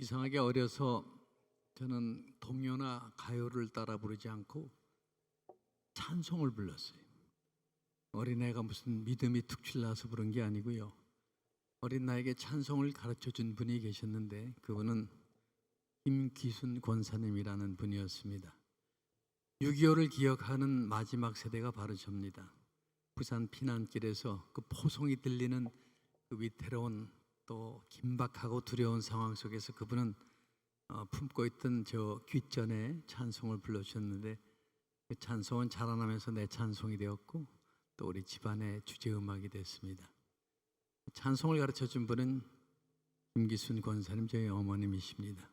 이상하게 어려서 저는 동요나 가요를 따라 부르지 않고 찬송을 불렀어요. 어린애가 무슨 믿음이 툭 칠나서 부른 게 아니고요. 어린 나에게 찬송을 가르쳐준 분이 계셨는데 그분은 김기순 권사님이라는 분이었습니다. 6.25를 기억하는 마지막 세대가 바로 접니다. 부산 피난길에서 그 포송이 들리는 그 위태로운 또 긴박하고 두려운 상황 속에서 그분은 품고 있던 저 귓전에 찬송을 불러주셨는데 그 찬송은 자라나면서 내 찬송이 되었고 또 우리 집안의 주제음악이 됐습니다. 찬송을 가르쳐준 분은 김기순 권사님, 저희 어머님이십니다.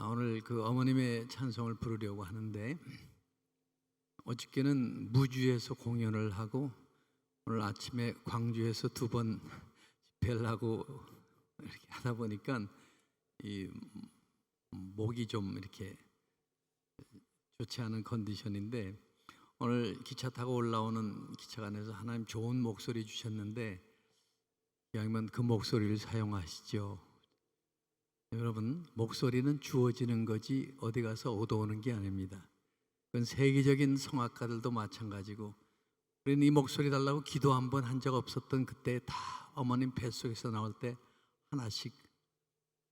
오늘 그 어머님의 찬송을 부르려고 하는데 어저께는 무주에서 공연을 하고 오늘 아침에 광주에서 2번 집회를 하고 이렇게 하다 보니까 이 목이 좀 이렇게 좋지 않은 컨디션인데 오늘 기차 타고 올라오는 기차 안에서 하나님 좋은 목소리 주셨는데 이왕이면 그 목소리를 사용하시죠. 여러분, 목소리는 주어지는 거지 어디 가서 얻어오는 게 아닙니다. 그건 세계적인 성악가들도 마찬가지고 우리는 이 목소리 달라고 기도 한 번 한 적 없었던 그때 다 어머님 뱃속에서 나올 때 하나씩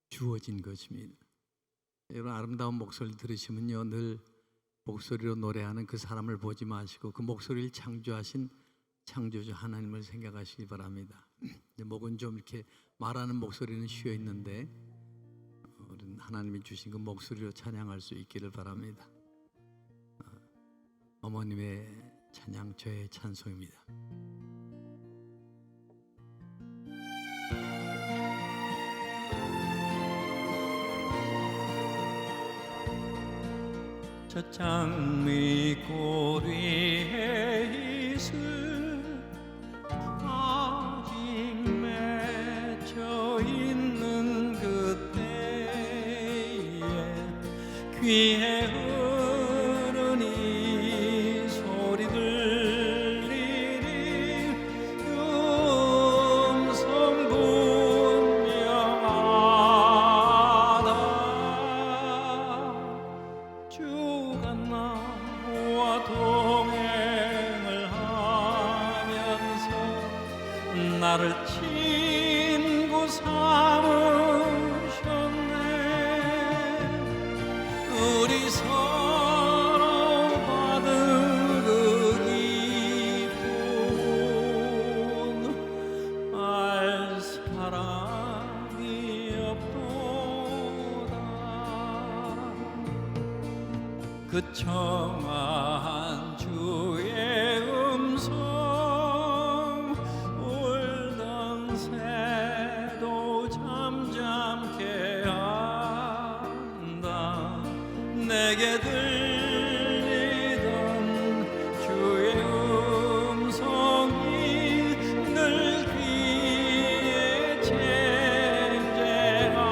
주어진 것입니다. 여러분, 아름다운 목소리 들으시면요 늘 목소리로 노래하는 그 사람을 보지 마시고 그 목소리를 창조하신 창조주 하나님을 생각하시기 바랍니다. 목은 좀 이렇게 말하는 목소리는 쉬어 있는데 우리는 하나님이 주신 그 목소리로 찬양할 수 있기를 바랍니다. 어머님의 찬양, 저의 찬송입니다. 저 장미꼬리에 있을 아직 맺혀 있는 그때에 귀에 흐르는 이 소리 들리니 음성 분명하다. 주가 나와 동행을 하면서 나를 친구 삼으셨네. 우리 서로 받은 그 기쁨 알 사람이 없도다. 그 청아한 주의 음성 울던 새도 잠잠케 한다. 내게 들리던 주의 음성이 늘 귀에 쟁쟁하다.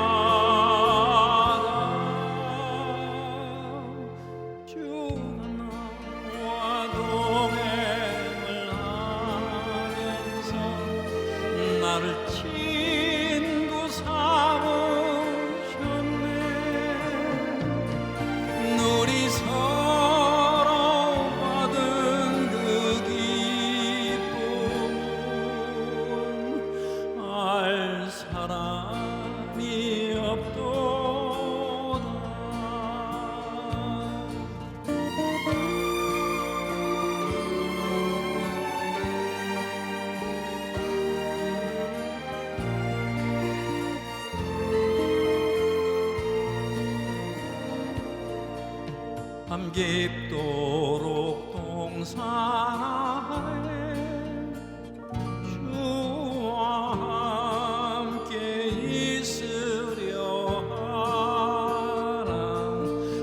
주가 나와 동행을 하면서 나를 친구 삼으셨네. 우리 서로 받은 그 기쁨 알 사람이 없도다. 밤 깊도록 동산하에 주와 함께 있으려 하나.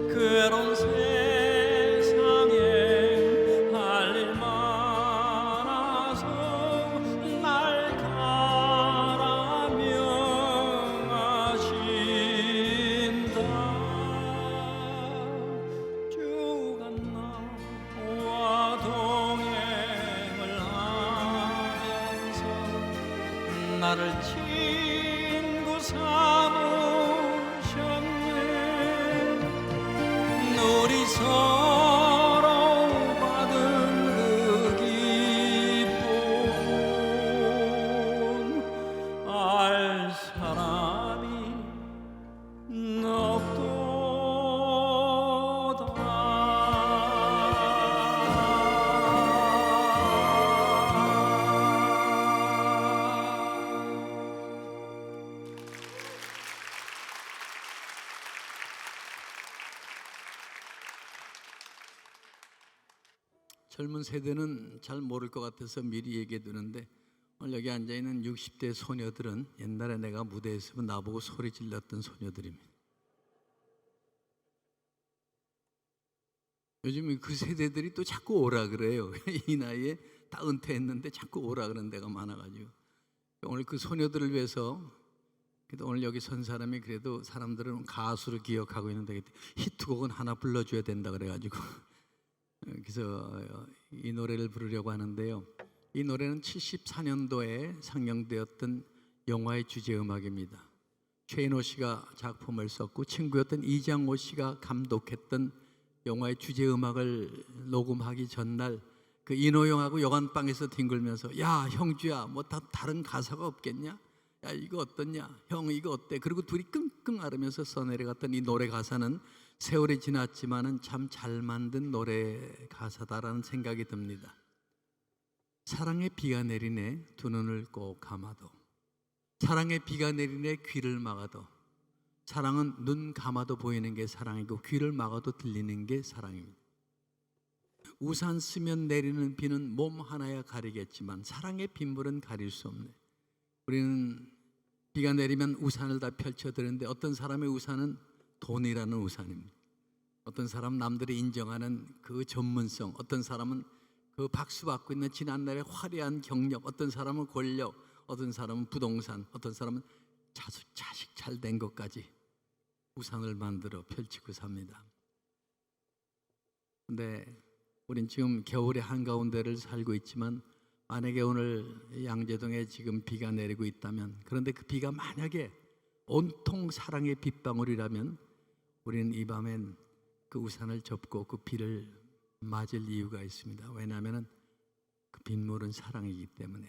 그 외로운 세상에 할 일 많아서 날 가라 명하신다. 주가 나와 동행을 하면서 나를 친구 삼으셨네. 젊은 세대는 잘 모를 것 같아서 미리 얘기해 두는데, 오늘 여기 앉아 있는 60대 소녀들은 옛날에 내가 무대에서 나보고 소리 질렀던 소녀들입니다. 요즘 그 세대들이 또 자꾸 오라 그래요. 이 나이에 다 은퇴했는데 자꾸 오라 그러는 데가 많아가지고, 오늘 그 소녀들을 위해서, 그래도 오늘 여기 선 사람이 그래도 사람들은 가수를 기억하고 있는데 히트곡은 하나 불러줘야 된다 그래가지고 그래서 이 노래를 부르려고 하는데요. 이 노래는 74년도에 상영되었던 영화의 주제 음악입니다. 최인호 씨가 작품을 썼고 친구였던 이장호 씨가 감독했던 영화의 주제 음악을 녹음하기 전날 그 인호영하고 여관방에서 뒹굴면서, 야 형주야, 뭐 다른 가사가 없겠냐? 야 이거 어떻냐? 형 이거 어때? 그리고 둘이 끙끙 앓으면서 써내려갔던 이 노래 가사는 세월이 지났지만은 참 잘 만든 노래 가사다라는 생각이 듭니다. 사랑의 비가 내리네 두 눈을 꼭 감아도, 사랑의 비가 내리네 귀를 막아도, 사랑은 눈 감아도 보이는 게 사랑이고 귀를 막아도 들리는 게 사랑입니다. 우산 쓰면 내리는 비는 몸 하나야 가리겠지만 사랑의 빗물은 가릴 수 없네. 우리는 비가 내리면 우산을 다 펼쳐드는데 어떤 사람의 우산은 돈이라는 우산입니다. 어떤 사람 남들이 인정하는 그 전문성, 어떤 사람은 그 박수 받고 있는 지난날의 화려한 경력, 어떤 사람은 권력, 어떤 사람은 부동산, 어떤 사람은 자식 잘 된 것까지 우산을 만들어 펼치고 삽니다. 근데 우린 지금 겨울의 한가운데를 살고 있지만, 만약에 오늘 양재동에 지금 비가 내리고 있다면, 그런데 그 비가 만약에 온통 사랑의 빗방울이라면 우리는 이 밤엔 그 우산을 접고 그 비를 맞을 이유가 있습니다. 왜냐하면 그 빗물은 사랑이기 때문에.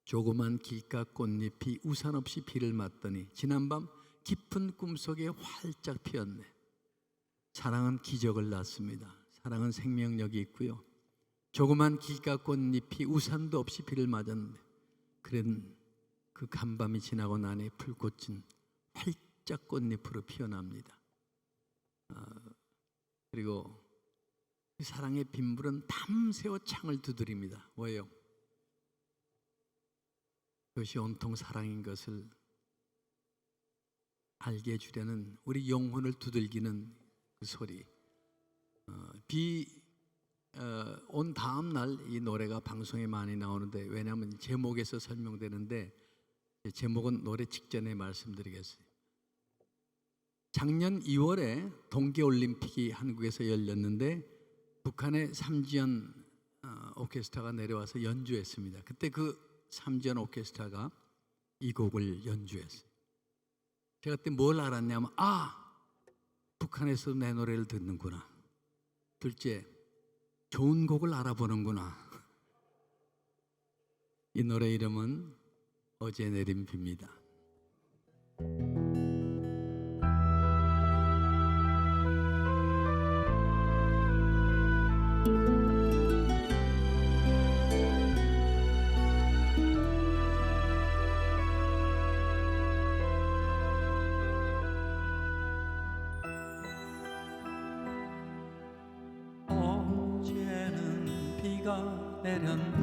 조그만 길가 꽃잎이 우산 없이 비를 맞더니 지난밤 깊은 꿈속에 활짝 피었네. 사랑은 기적을 낳습니다. 사랑은 생명력이 있고요. 조그만 길가 꽃잎이 우산도 없이 비를 맞았는데, 그런 그 간밤이 지나고 나니 풀꽃은 활짝 꽃잎으로 피어납니다. 그리고 그 사랑의 빗물은 밤새워 창을 두드립니다. 왜요? 그것이 온통 사랑인 것을 알게 해주려는, 우리 영혼을 두들기는 그 소리. 온 다음 날 이 노래가 방송에 많이 나오는데, 왜냐하면 제목에서 설명되는데, 제목은 노래 직전에 말씀드리겠어요. 작년 2월에 동계올림픽이 한국에서 열렸는데 북한의 삼지연 오케스트라가 내려와서 연주했습니다. 그때 그 삼지연 오케스트라가 이 곡을 연주했어요. 제가 그때 뭘 알았냐면, 북한에서 내 노래를 듣는구나. 둘째, 좋은 곡을 알아보는구나. 이 노래 이름은 어제 내린 비입니다. 어제는 비가 내렸네.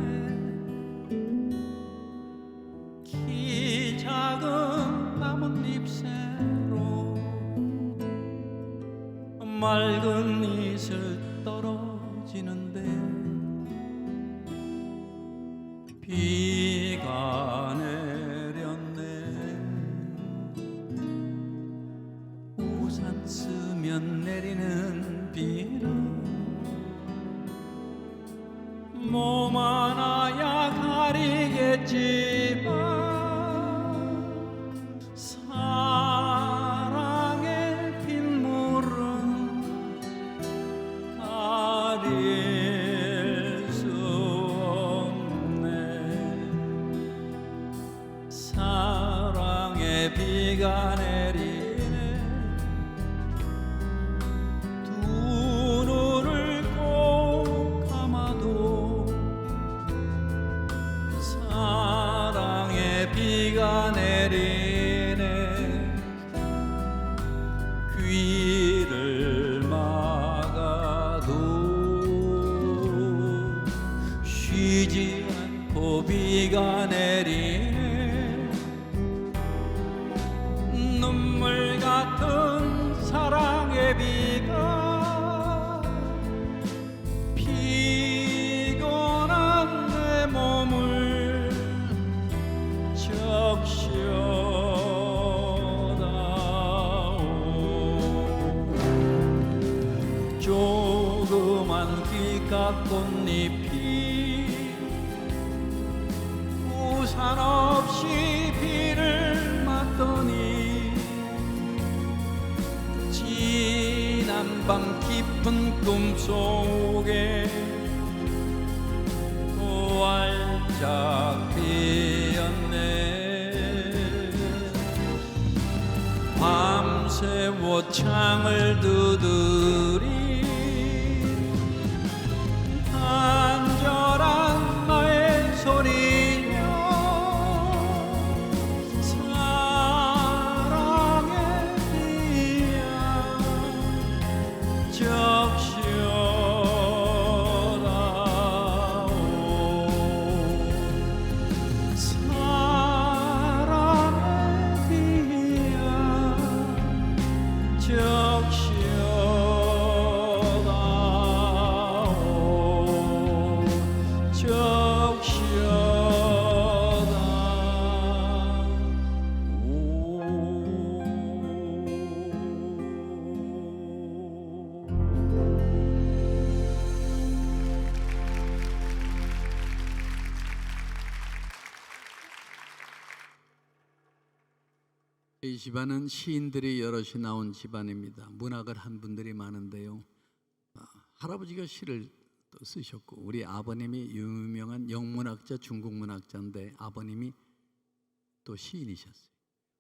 키 작은 나뭇잎새로 맑은 이슬 떨어지는데, 비가 내렸네. 우산 쓰면 내리는 비는 몸 하나야 가리겠지만 사랑의 빗물은 가릴 수 없네. 사랑의 비가 내리네. 두 눈을 꼭 감아도 사랑의 비가 내리네. 귀를 막아도 길가 꽃잎이 우산 없이 비를 맞더니 지난 밤 깊은 꿈속에 또 활짝 피었네. 밤새워 창을 두드리 간절한 나의 소리며 사랑의 비야 적셔다오. 사랑의 비야 적셔다오. 이 집안은 시인들이 여럿이 나온 집안입니다. 문학을 한 분들이 많은데요. 할아버지가 시를 또 쓰셨고 우리 아버님이 유명한 영문학자, 중국문학자인데 아버님이 또 시인이셨어요.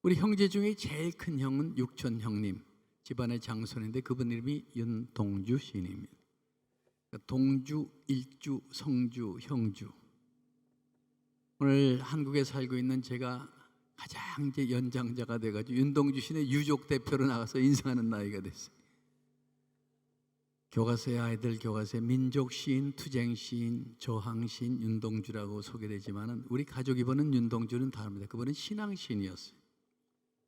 우리 형제 중에 제일 큰 형은 육촌 형님, 집안의 장손인데 그분 이름이 윤동주 시인입니다. 동주, 일주, 성주, 형주. 오늘 한국에 살고 있는 제가 가장 이제 연장자가 돼가지고 윤동주 시인의 유족 대표로 나가서 인사하는 나이가 됐어요. 교과서의 아이들 교과서에 민족 시인, 투쟁 시인, 저항 시인 윤동주라고 소개되지만은 우리 가족이 보는 윤동주는 다릅니다. 그분은 신앙 시인이었어요.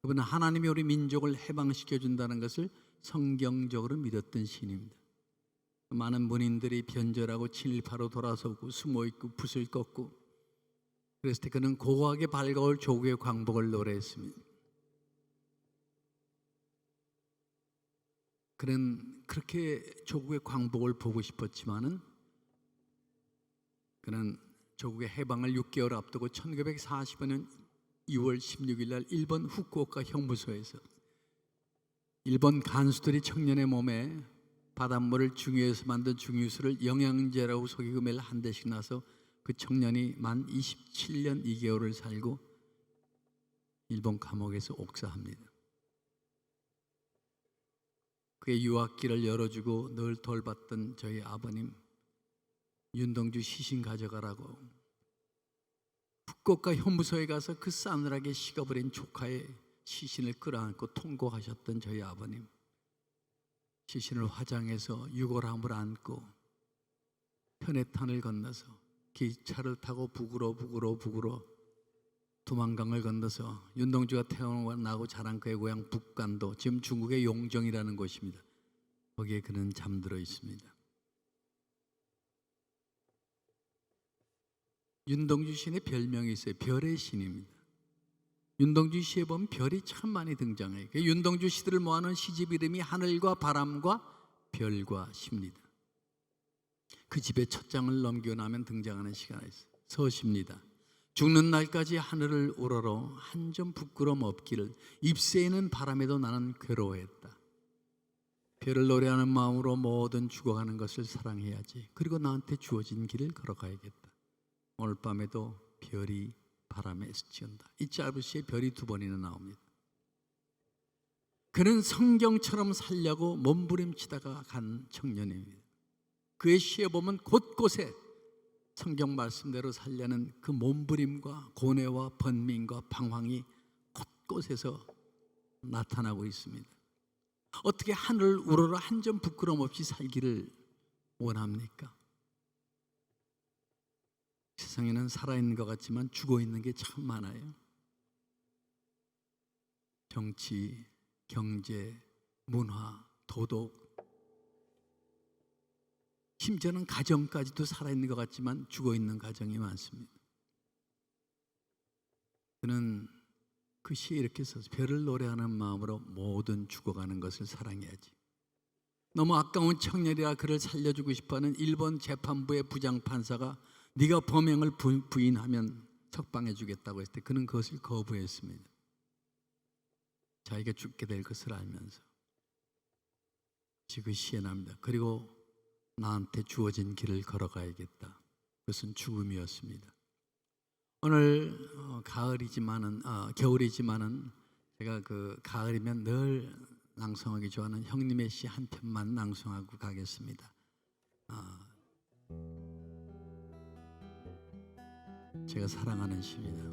그분은 하나님이 우리 민족을 해방시켜 준다는 것을 성경적으로 믿었던 시인입니다. 많은 문인들이 변절하고 친일파로 돌아서고 숨어 있고 붓을 꺾고 그랬을 때 그는 고고하게 밝아올 조국의 광복을 노래했습니다. 그는 그렇게 조국의 광복을 보고 싶었지만은 그는 조국의 해방을 6개월 앞두고 1945년 2월 16일 날 일본 후쿠오카 형무소에서 일본 간수들이 청년의 몸에 바닷물을 중유해서 만든 중유수를 영양제라고 속이고 매일 한 대씩 놔서 그 청년이 만 27년 2개월을 살고 일본 감옥에서 옥사합니다. 그의 유학길을 열어주고 늘 돌봤던 저희 아버님 윤동주 시신 가져가라고 후쿠오카 현무소에 가서 그 싸늘하게 식어버린 조카의 시신을 끌어안고 통곡하셨던 저희 아버님, 시신을 화장해서 유골함을 안고 편해탄을 건너서 기차를 타고 북으로 두만강을 건너서 윤동주가 태어나고 자란 그의 고향 북간도, 지금 중국의 용정이라는 곳입니다. 거기에 그는 잠들어 있습니다. 윤동주 시인의 별명이 있어요. 별의 신입니다. 윤동주 시에 보면 별이 참 많이 등장해요. 윤동주 시들을 모아놓은 시집 이름이 하늘과 바람과 별과 시입니다. 그 집의 첫 장을 넘기고 나면 등장하는 시가 있어요. 서시입니다. 죽는 날까지 하늘을 우러러 한 점 부끄럼 없기를, 잎새이는 바람에도 나는 괴로워했다. 별을 노래하는 마음으로 뭐든 죽어가는 것을 사랑해야지. 그리고 나한테 주어진 길을 걸어가야겠다. 오늘 밤에도 별이 바람에 스치온다. 이 짧은 시에 별이 2번이나 나옵니다. 그는 성경처럼 살려고 몸부림치다가 간 청년입니다. 그의 시에 보면 곳곳에 성경 말씀대로 살려는 그 몸부림과 고뇌와 번민과 방황이 곳곳에서 나타나고 있습니다. 어떻게 하늘을 우러러 한 점 부끄럼 없이 살기를 원합니까? 세상에는 살아있는 것 같지만 죽어있는 게 참 많아요. 정치, 경제, 문화, 도덕, 심지어는 가정까지도 살아있는 것 같지만 죽어있는 가정이 많습니다. 그는 그 시에 이렇게 써서 별을 노래하는 마음으로 모든 죽어가는 것을 사랑해야지. 너무 아까운 청년이라 그를 살려주고 싶어하는 일본 재판부의 부장판사가 네가 범행을 부인하면 석방해 주겠다고 했을 때 그는 그것을 거부했습니다. 자기가 죽게 될 것을 알면서 지그시행합니다. 그리고 나한테 주어진 길을 걸어가야겠다. 그것은 죽음이었습니다. 오늘 겨울이지만은 제가 그 가을이면 늘 낭송하기 좋아하는 형님의 시 한 편만 낭송하고 가겠습니다. 제가 사랑하는 시입니다.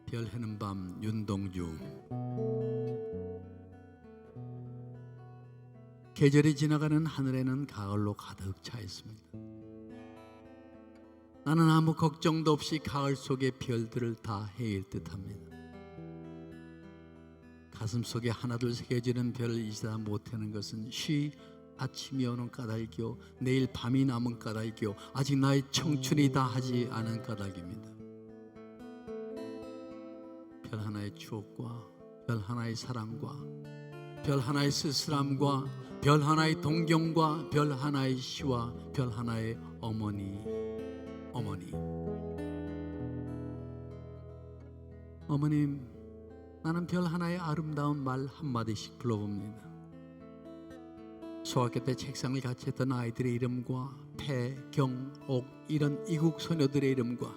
별 해는 밤 윤동주. 계절이 지나가는 하늘에는 가을로 가득 차 있습니다. 나는 아무 걱정도 없이 가을 속의 별들을 다 헤일 듯합니다. 가슴 속에 하나둘 새겨지는 별을 이시다 못하는 것은 쉬 아침이 오는 까닭이요 내일 밤이 남은 까닭이요 아직 나의 청춘이 다 하지 않은 까닭입니다. 별 하나의 추억과 별 하나의 사랑과 별 하나의 쓸쓸함과 별 하나의 동경과 별 하나의 시와 별 하나의 어머니 어머님, 나는 별 하나의 아름다운 말 한마디씩 불러봅니다. 소학교 때 책상을 같이 했던 아이들의 이름과 태, 경, 옥 이런 이국 소녀들의 이름과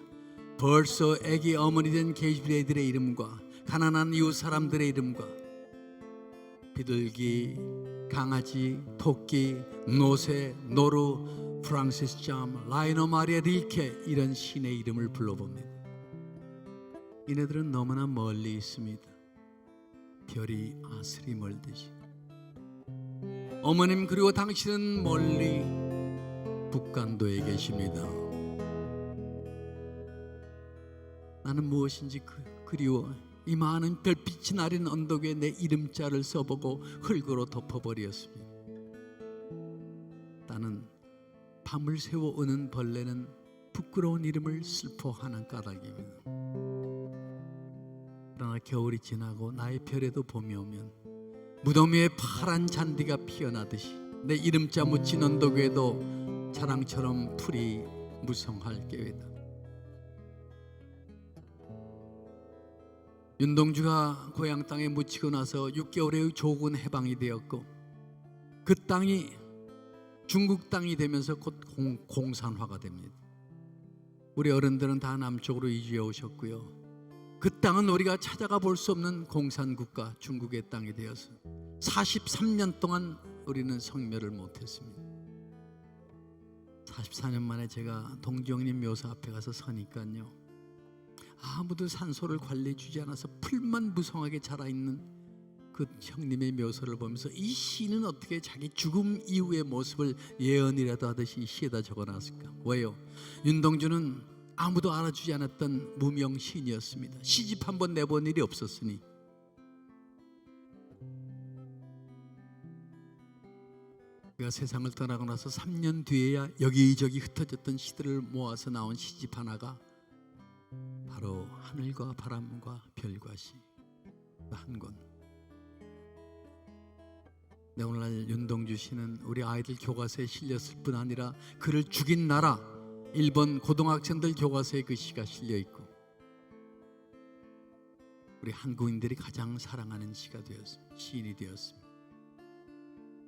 벌써 애기 어머니 된 계집애들의 이름과 가난한 이웃 사람들의 이름과 비둘기, 강아지, 토끼, 노새, 노루, 프랑시스 잠, 라이너 마리아 릴케 이런 신의 이름을 불러봅니다. 이네들은 너무나 멀리 있습니다. 별이 아스리 멀듯이. 어머님 그리고 당신은 멀리 북간도에 계십니다. 나는 무엇인지 그리워 이 많은 별빛이 나린 언덕 위에 내 이름자를 써보고 흙으로 덮어버렸습니다. 나는 밤을 새워 오는 벌레는 부끄러운 이름을 슬퍼하는 까닭입니다. 그러나 겨울이 지나고 나의 별에도 봄이 오면 무덤 위에 파란 잔디가 피어나듯이 내 이름자 묻힌 언덕 위에도 자랑처럼 풀이 무성할 계획이다. 윤동주가 고향 땅에 묻히고 나서 6개월의 조군 해방이 되었고 그 땅이 중국 땅이 되면서 곧 공산화가 됩니다. 우리 어른들은 다 남쪽으로 이주해 오셨고요. 그 땅은 우리가 찾아가 볼 수 없는 공산국가 중국의 땅이 되어서 43년 동안 우리는 성묘를 못했습니다. 44년 만에 제가 동지형님 묘사 앞에 가서 서니까요, 아무도 산소를 관리해 주지 않아서 풀만 무성하게 자라있는 그 형님의 묘소를 보면서 이 시인은 어떻게 자기 죽음 이후의 모습을 예언이라도 하듯이 시에다 적어놨을까? 왜요? 윤동주는 아무도 알아주지 않았던 무명 시인이었습니다. 시집 한 번 내본 일이 없었으니. 그가 세상을 떠나고 나서 3년 뒤에야 여기저기 흩어졌던 시들을 모아서 나온 시집 하나가 바로 하늘과 바람과 별과 시 한 권. 네, 오늘날 윤동주 씨는 우리 아이들 교과서에 실렸을 뿐 아니라 그를 죽인 나라 일본 고등학생들 교과서에 그 시가 실려 있고 우리 한국인들이 가장 사랑하는 시가 되었습니다. 시인이 되었습니다.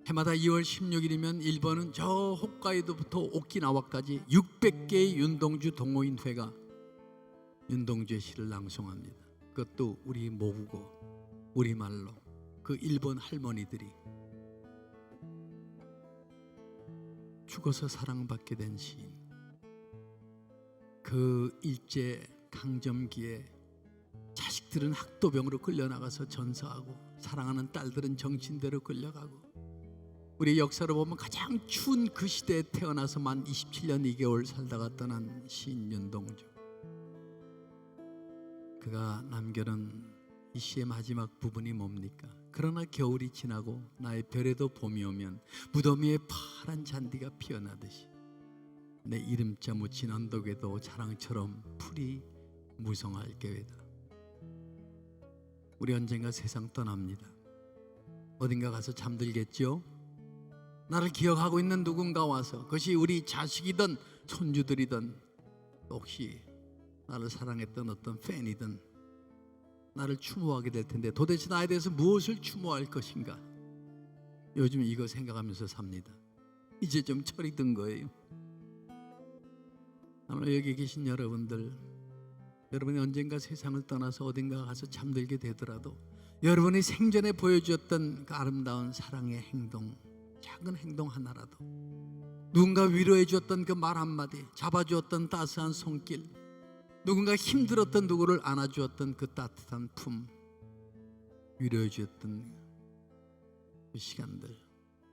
해마다 2월 16일이면 일본은 저 홋카이도부터 오키나와까지 600개의 윤동주 동호인회가 윤동주의 시를 낭송합니다. 그것도 우리 모국어, 우리말로. 그 일본 할머니들이 죽어서 사랑받게 된 시인. 그 일제 강점기에 자식들은 학도병으로 끌려나가서 전사하고 사랑하는 딸들은 정신대로 끌려가고 우리 역사로 보면 가장 추운 그 시대에 태어나서 만 27년 2개월 살다가 떠난 시인 윤동주. 그가 남겨놓은 이 시의 마지막 부분이 뭡니까? 그러나 겨울이 지나고 나의 별에도 봄이 오면 무덤 위에 파란 잔디가 피어나듯이 내 이름자 묻힌 언덕에도 자랑처럼 풀이 무성할 계획이다. 우리 언젠가 세상 떠납니다. 어딘가 가서 잠들겠죠. 나를 기억하고 있는 누군가 와서, 그것이 우리 자식이든 손주들이든, 혹시 나를 사랑했던 어떤 팬이든 나를 추모하게 될 텐데, 도대체 나에 대해서 무엇을 추모할 것인가? 요즘 이거 생각하면서 삽니다. 이제 좀 철이 든 거예요. 아마 여기 계신 여러분들, 여러분이 언젠가 세상을 떠나서 어딘가 가서 잠들게 되더라도 여러분이 생전에 보여주었던 그 아름다운 사랑의 행동, 작은 행동 하나라도, 누군가 위로해 주었던 그 말 한마디, 잡아주었던 따스한 손길, 누군가 힘들었던 누구를 안아주었던 그 따뜻한 품, 위로해 주었던 그 시간들,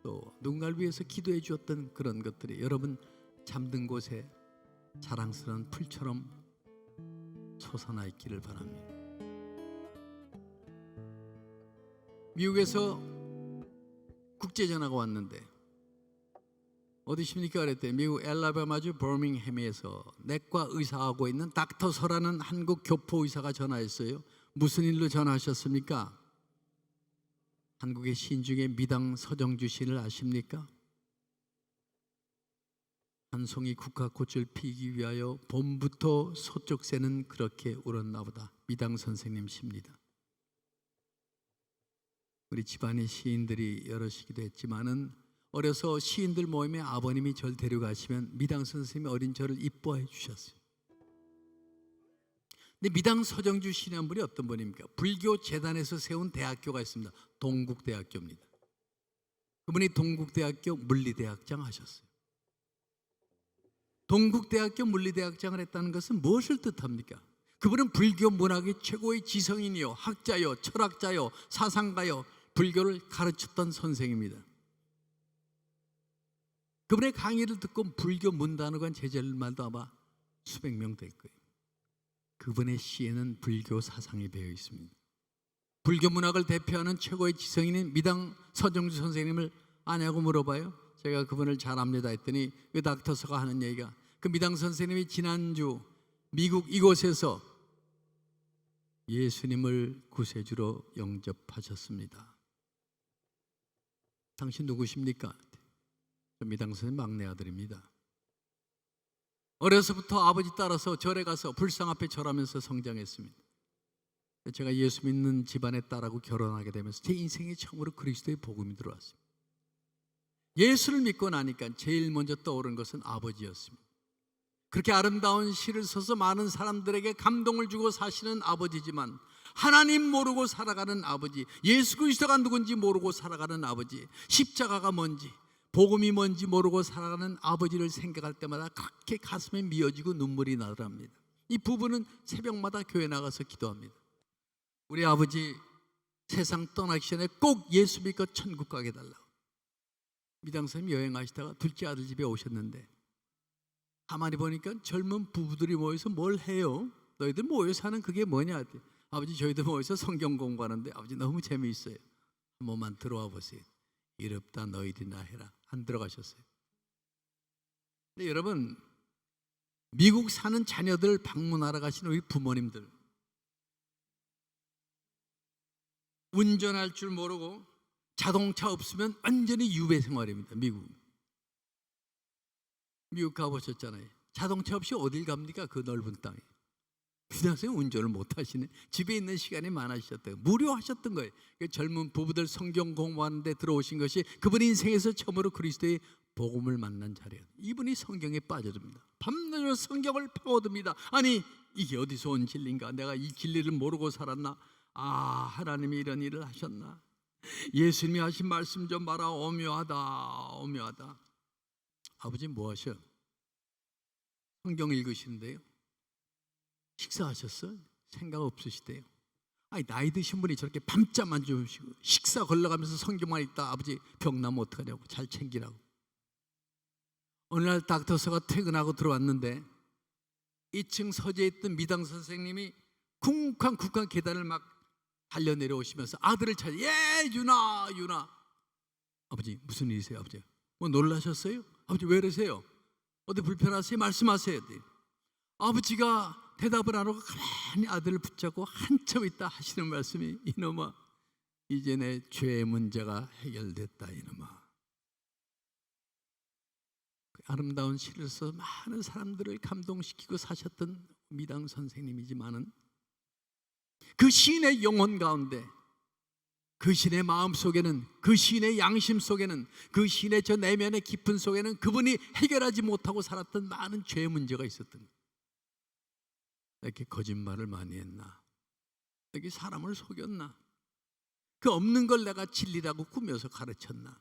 또 누군가를 위해서 기도해 주었던 그런 것들이 여러분 잠든 곳에 자랑스러운 풀처럼 솟아나 있기를 바랍니다. 미국에서 국제전화가 왔는데, 어디십니까? 그랬더니 미국 엘라바마주 버밍햄에서 내과 의사하고 있는 닥터 서라는 한국 교포 의사가 전화했어요. 무슨 일로 전화하셨습니까? 한국의 시인 중에 미당 서정주 시인을 아십니까? 한 송이 국화꽃을 피기 위하여 봄부터 서쪽 새는 그렇게 울었나 보다. 미당 선생님 시입니다. 우리 집안의 시인들이 여럿이기도 했지만은, 어려서 시인들 모임에 아버님이 절 데려가시면 미당 선생님이 어린 저를 이뻐해 주셨어요. 근데 미당 서정주 시인한 분이 어떤 분입니까? 불교 재단에서 세운 대학교가 있습니다. 동국대학교입니다. 그분이 동국대학교 물리대학장 하셨어요. 동국대학교 물리대학장을 했다는 것은 무엇을 뜻합니까? 그분은 불교 문학의 최고의 지성인이요, 학자요, 철학자요, 사상가요, 불교를 가르쳤던 선생입니다. 그분의 강의를 듣고 불교 문단으로 제자들만도 아마 수백 명 될 거예요. 그분의 시에는 불교 사상이 배어 있습니다. 불교 문학을 대표하는 최고의 지성인인 미당 서정주 선생님을 아냐고 물어봐요. 제가 그분을 잘 압니다 했더니 그 닥터서가 하는 얘기가, 그 미당 선생님이 지난주 미국 이곳에서 예수님을 구세주로 영접하셨습니다. 당신 누구십니까? 미당 선생님 막내 아들입니다. 어려서부터 아버지 따라서 절에 가서 불상 앞에 절하면서 성장했습니다. 제가 예수 믿는 집안의 딸하고 결혼하게 되면서 제 인생에 처음으로 그리스도의 복음이 들어왔습니다. 예수를 믿고 나니까 제일 먼저 떠오른 것은 아버지였습니다. 그렇게 아름다운 시를 써서 많은 사람들에게 감동을 주고 사시는 아버지지만, 하나님 모르고 살아가는 아버지, 예수 그리스도가 누군지 모르고 살아가는 아버지, 십자가가 뭔지, 복음이 뭔지 모르고 살아가는 아버지를 생각할 때마다 그렇게 가슴에 미어지고 눈물이 나더랍니다. 이 부부는 새벽마다 교회 나가서 기도합니다. 우리 아버지 세상 떠나기 전에 꼭 예수 믿고 천국 가게 해달라고. 미당선생님 여행하시다가 둘째 아들 집에 오셨는데, 가만히 보니까 젊은 부부들이 모여서 뭘 해요? 너희들 모여서 하는 그게 뭐냐? 아버지 저희들 모여서 성경 공부하는데 아버지 너무 재미있어요. 한 번만 들어와 보세요. 이롭다 너희들이나 해라. 안 들어가셨어요. 근데 여러분, 미국 사는 자녀들 방문하러 가시는 우리 부모님들, 운전할 줄 모르고 자동차 없으면 완전히 유배 생활입니다. 미국 가보셨잖아요. 자동차 없이 어딜 갑니까? 그 넓은 땅에. 미당선생님 운전을 못 하시네. 집에 있는 시간이 많아지셨대요. 무료하셨던 거예요. 젊은 부부들 성경 공부하는데 들어오신 것이 그분 인생에서 처음으로 그리스도의 복음을 만난 자리예요. 이분이 성경에 빠져듭니다. 밤낮으로 성경을 파고듭니다. 아니 이게 어디서 온 진리인가? 내가 이 진리를 모르고 살았나? 아, 하나님이 이런 일을 하셨나? 예수님이 하신 말씀 좀 봐라. 오묘하다. 아버지 뭐 하셔? 성경 읽으시는데요. 식사하셨어? 생각 없으시대요. 아니 나이 드신 분이 저렇게 밤잠 안 주무시고 식사 걸러가면서 성경만 읽다 아버지 병 나면 어떡하냐고 잘 챙기라고. 어느 날 닥터서가 퇴근하고 들어왔는데 2층 서재에 있던 미당 선생님이 쿵쾅 계단을 막 달려 내려오시면서 아들을 찾아 예 유나 아버지 무슨 일이세요? 아버지 뭐 놀라셨어요? 아버지 왜 그러세요? 어디 불편하세요? 말씀하세요. 아버지가 대답을 안 하고 가만히 아들을 붙잡고 한참 있다 하시는 말씀이 이놈아 이제 내 죄의 문제가 해결됐다 이놈아. 그 아름다운 시를 써 많은 사람들을 감동시키고 사셨던 미당 선생님이지만은 그 시인의 영혼 가운데, 그 시인의 마음 속에는, 그 시인의 양심 속에는, 그 시인의 저 내면의 깊은 속에는 그분이 해결하지 못하고 살았던 많은 죄의 문제가 있었던 거예요. 이렇게 거짓말을 많이 했나? 이렇게 사람을 속였나? 그 없는 걸 내가 진리라고 꾸며서 가르쳤나?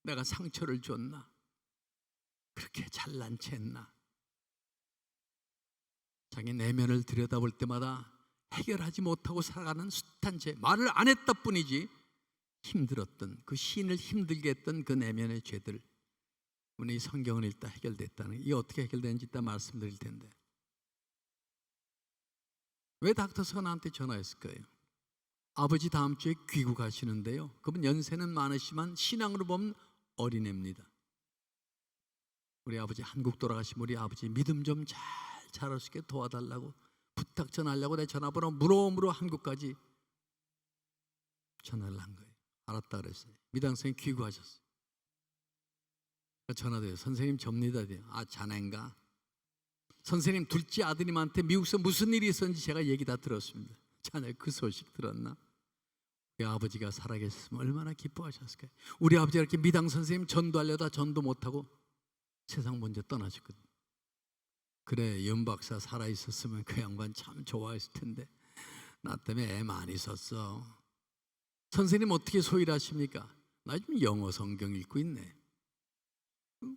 내가 상처를 줬나? 그렇게 잘난 체 했나? 자기 내면을 들여다볼 때마다 해결하지 못하고 살아가는 숱한 죄, 말을 안 했다 뿐이지 힘들었던, 그 시인을 힘들게 했던 그 내면의 죄들, 우리 성경을 읽다 해결됐다는, 이게 어떻게 해결되는지 이따 말씀드릴 텐데, 왜 닥터스가 나한테 전화했을 거예요? 아버지 다음 주에 귀국하시는데요, 그분 연세는 많으시지만 신앙으로 보면 어린애입니다. 우리 아버지 한국 돌아가신 우리 아버지 믿음 좀 잘 자랄 수 있게 도와달라고 부탁 전하려고 내 전화번호 물어물어 한국까지 전화를 한 거예요. 알았다 그랬어요. 미당 선생님 귀국하셨어요. 전화돼요. 선생님 접니다. 아, 자네인가? 선생님 둘째 아드님한테 미국에서 무슨 일이 있었는지 제가 얘기 다 들었습니다. 자네 그 소식 들었나? 우리 아버지가 살아계셨으면 얼마나 기뻐하셨을까요? 우리 아버지가 이렇게 미당 선생님 전도하려다 전도 못하고 세상 먼저 떠나셨거든요. 그래, 연 박사 살아있었으면 그 양반 참 좋아했을 텐데 나 때문에 애 많이 썼어. 선생님 어떻게 소일하십니까? 나 지금 영어 성경 읽고 있네.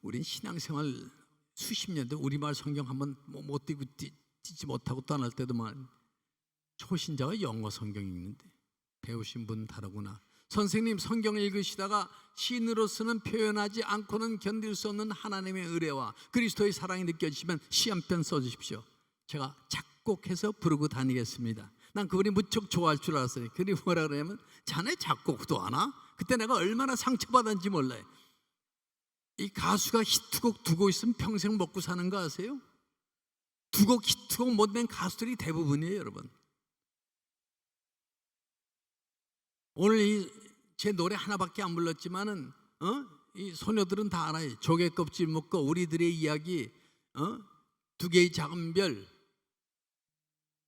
우린 신앙생활 수십 년대 우리말 성경 한번 못 띄지 못하고 떠날 때도 말 초신자가 영어 성경 읽는데 배우신 분 다르구나. 선생님 성경 읽으시다가 시인으로서는 표현하지 않고는 견딜 수 없는 하나님의 의뢰와 그리스도의 사랑이 느껴지시면 시 한 편 써주십시오. 제가 작곡해서 부르고 다니겠습니다. 난 그분이 무척 좋아할 줄 알았어요. 그분이 뭐라 그러냐면 자네 작곡도 하나? 그때 내가 얼마나 상처받았는지 몰라요. 이 가수가 히트곡 두 곡 있으면 평생 먹고 사는 거 아세요? 두 곡 히트곡 못 낸 가수들이 대부분이에요, 여러분. 오늘 제 노래 하나밖에 안 불렀지만은 이 소녀들은 다 알아요. 조개 껍질 먹고 우리들의 이야기, 두 개의 작은 별,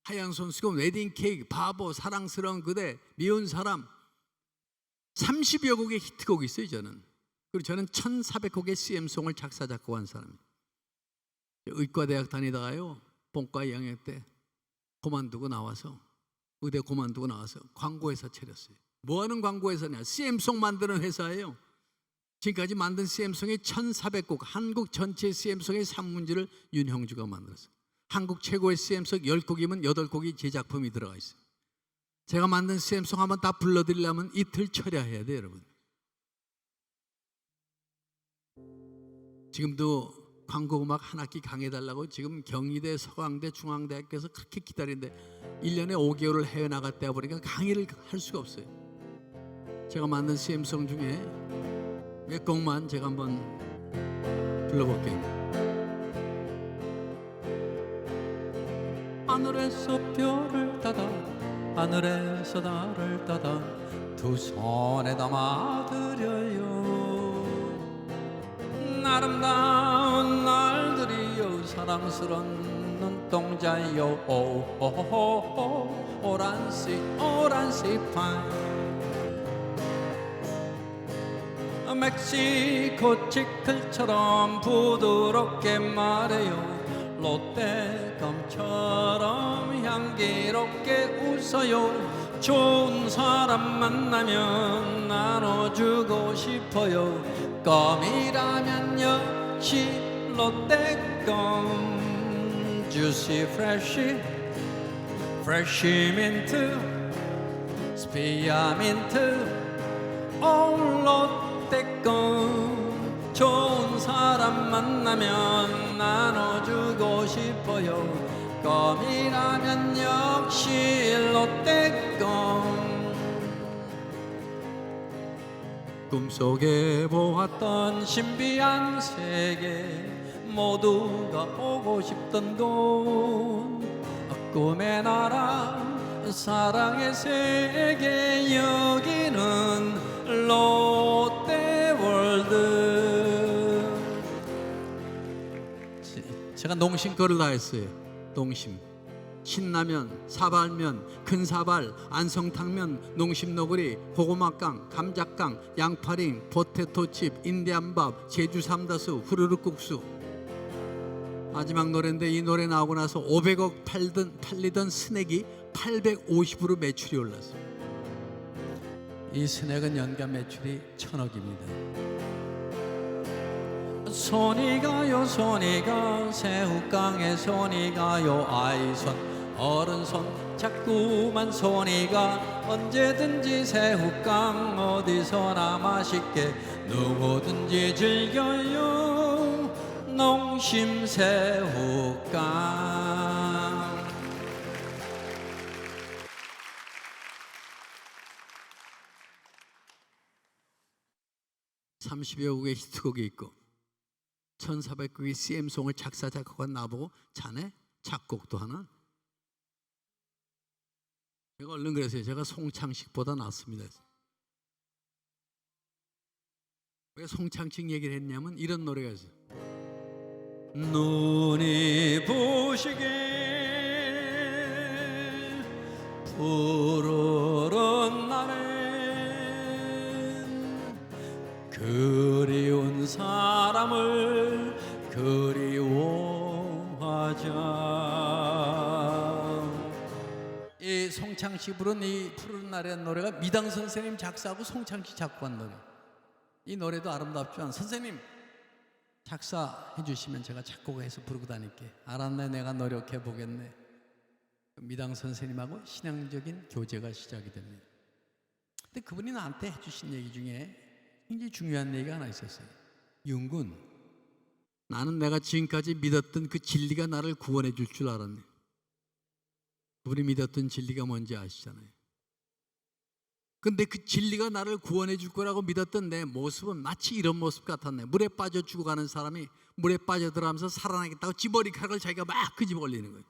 하얀 손수건, 웨딩 케이크, 바보, 사랑스러운 그대, 미운 사람, 30여 곡의 히트곡이 있어요. 저는. 그리고 저는 1,400곡의 CM송을 작사 작곡한 사람입니다. 의과대학 다니다가요, 본과 2학년 때 그만두고 나와서, 의대 그만두고 나와서 광고회사 차렸어요. 뭐하는 광고회사냐? CM송 만드는 회사예요. 지금까지 만든 CM송의 1,400곡, 한국 전체 CM송의 산문지를 윤형주가 만들었어요. 한국 최고의 CM송 10곡이면 8곡이 제 작품이 들어가 있어요. 제가 만든 CM송 한번 다 불러드리려면 이틀 철야해야 돼요, 여러분. 지금도 광고음악 한 학기 강해달라고 지금 경희대, 서강대, 중앙대학교에서 그렇게 기다리는데 1년에 5개월을 해외 나갔다 보니까 강의를 할 수가 없어요. 제가 만든 CM송 중에 몇 곡만 제가 한번 불러볼게요. 하늘에서 별을 따다 하늘에서 달을 따다 두 손에 담아드려요. 아름다운 날들이요 사랑스러운 눈동자요 오란시 파인 멕시코 치클처럼 부드럽게 말해요. 롯데감처럼 향기롭게 웃어요. 좋은 사람 만나면 나눠주고 싶어요. 껌이라면 역시 롯데껌 주시 프레쉬 프레쉬 민트 스피아민트 올 롯데껌 좋은 사람 만나면 나눠주고 싶어요. 껌이라면 역시 롯데껌 꿈속에 보았던 신비한 세계 모두가 오고 싶던 곳 꿈의 나라 사랑의 세계 여기 제가 농심 거를 다 했어요. 농심, 신라면, 사발면, 큰사발, 안성탕면, 농심너구리, 고구마깡, 감자깡, 양파링, 포테토칩, 인디안밥, 제주 삼다수, 후루룩국수. 마지막 노래인데 이 노래 나오고 나서 500억 팔리던 스낵이 850으로 매출이 올랐어요. 이 스낵은 연간 매출이 1000억입니다. 손이 가요 손이 가 새우깡에 손이 가요 아이손 어른손 자꾸만 손이 가 언제든지 새우깡 어디서나 맛있게 누구든지 즐겨요 농심 새우깡. 30여 곡의 히트곡이 있고 1400곡의 CM송을 작사 작곡한 나보고 자네 작곡도 하나? 제가 얼른 그랬어요. 제가 송창식보다 낫습니다. 왜 송창식 얘기를 했냐면 이런 노래가 있어요. 눈이 부시게 푸르른 날엔 그리운 사람을 그리워하자. 이 송창식 부른 이 푸른 날이라는 노래가 미당 선생님 작사하고 송창식 작곡한 노래. 이 노래도 아름답지만 선생님 작사해 주시면 제가 작곡해서 부르고 다닐게. 알았네, 내가 노력해 보겠네. 미당 선생님하고 신앙적인 교제가 시작이 됩니다. 근데 그분이 나한테 해주신 얘기 중에 굉장히 중요한 얘기가 하나 있었어요. 윤군, 나는 내가 지금까지 믿었던 그 진리가 나를 구원해 줄 줄 알았네. 그분이 믿었던 진리가 뭔지 아시잖아요. 근데 그 진리가 나를 구원해 줄 거라고 믿었던 내 모습은 마치 이런 모습 같았네. 물에 빠져 죽어가는 사람이 물에 빠져들어가면서 살아나겠다고 지머리카락을 자기가 막 끄집어 올리는 거예요.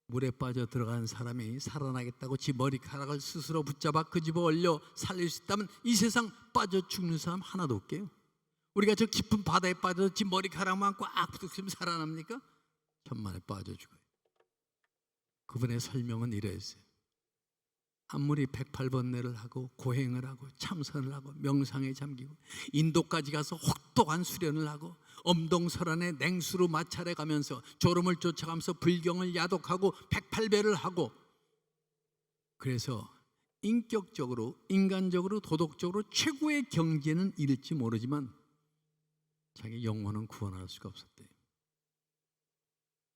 물에 빠져 들어간 사람이 살아나겠다고 지 머리카락을 스스로 붙잡아 끄집어 올려 살릴 수 있다면 이 세상 빠져 죽는 사람 하나도 없게요. 우리가 저 깊은 바다에 빠져서 지 머리카락만 꽉 붙으면 살아납니까? 천만에 빠져 죽어요. 그분의 설명은 이랬어요. 아무리 108번뇌를 하고 고행을 하고 참선을 하고 명상에 잠기고 인도까지 가서 혹독한 수련을 하고 엄동설안에 냉수로 마찰해 가면서 졸음을 쫓아가면서 불경을 야독하고 108배를 하고 그래서 인격적으로 인간적으로 도덕적으로 최고의 경지에는 이를지 모르지만 자기 영혼은 구원할 수가 없었대요.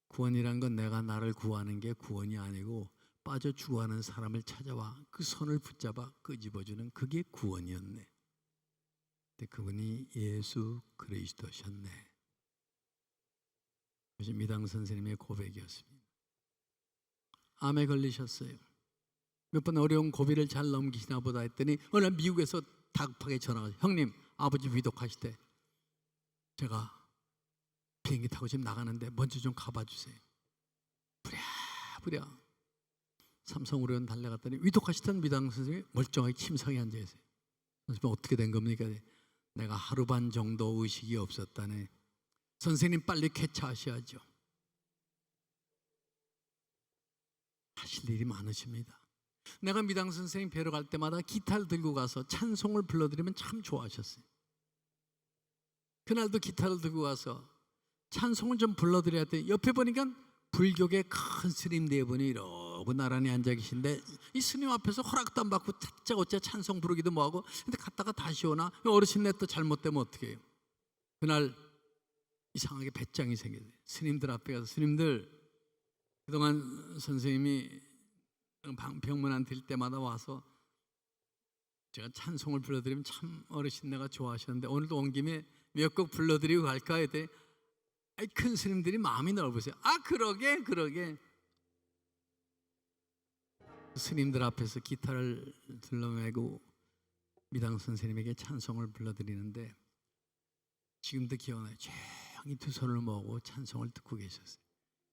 구원이란 건 내가 나를 구하는 게 구원이 아니고 빠져 죽어가는 사람을 찾아와 그 손을 붙잡아 끄집어주는 그게 구원이었네. 근데 그분이 예수 그리스도셨네. 그것이 미당 선생님의 고백이었습니다. 암에 걸리셨어요. 몇 번 어려운 고비를 잘 넘기시나 보다 했더니 어느 날 미국에서 다급하게 전화가 와서 형님 아버지 위독하시대. 제가 비행기 타고 지금 나가는데 먼저 좀 가봐 주세요. 부랴부랴 삼성우려원 달려갔더니 위독하시던 미당 선생님이 멀쩡하게 침상에 앉아 계세요. 선생님 어떻게 된 겁니까? 내가 하루 반 정도 의식이 없었다네. 선생님 빨리 쾌차하셔야죠. 하실 일이 많으십니다. 내가 미당 선생님 뵈러 갈 때마다 기타를 들고 가서 찬송을 불러드리면 참 좋아하셨어요. 그날도 기타를 들고 가서 찬송을 좀 불러드려야 돼. 옆에 보니까 불교계 큰 스님 네 분이 이러고 나란히 앉아 계신데 이 스님 앞에서 허락도 안 받고 다짜고짜 찬송 부르기도 뭐하고 근데 갔다가 다시 오나 어르신네 또 잘못되면 어떻게 해요. 그날 이상하게 배짱이 생겨요. 스님들 앞에 가서 스님들 그동안 선생님이 병문 들 때마다 와서 제가 찬송을 불러드리면 참 어르신네가 좋아하셨는데 오늘도 온 김에 몇 곡 불러드리고 갈까 했더니 큰 스님들이 마음이 넓으세요. 아 그러게 스님들 앞에서 기타를 들러매고 미당 선생님에게 찬송을 불러드리는데 지금도 기억나요. 조용히 두 손을 모으고 찬송을 듣고 계셨어요.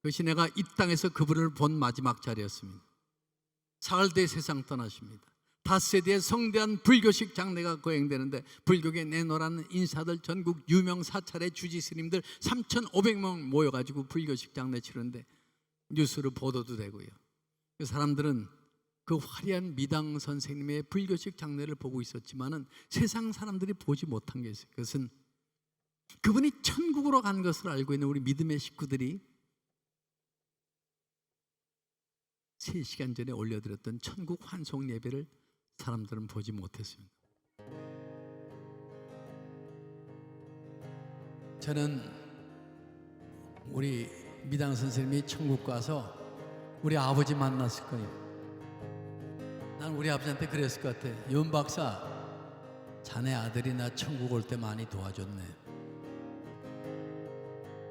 그것이 내가 이 땅에서 그분을 본 마지막 자리였습니다. 사흘 뒤에 세상 떠나십니다. 닷새 뒤에 성대한 불교식 장례가 거행되는데 불교계 내노라는 인사들 전국 유명 사찰의 주지 스님들 3,500명 모여가지고 불교식 장례 치르는데 뉴스로 보도도 되고요. 그 사람들은 그 화려한 미당 선생님의 불교식 장례를 보고 있었지만은 세상 사람들이 보지 못한 게 있어요. 그것은 그분이 천국으로 간 것을 알고 있는 우리 믿음의 식구들이 3시간 전에 올려드렸던 천국 환송 예배를 사람들은 보지 못했습니다. 저는 우리 미당 선생님이 천국 가서 우리 아버지 만났을 거예요. 난 우리 아버지한테 그랬을 것 같아. 윤 박사, 자네 아들이 나 천국 올 때 많이 도와줬네.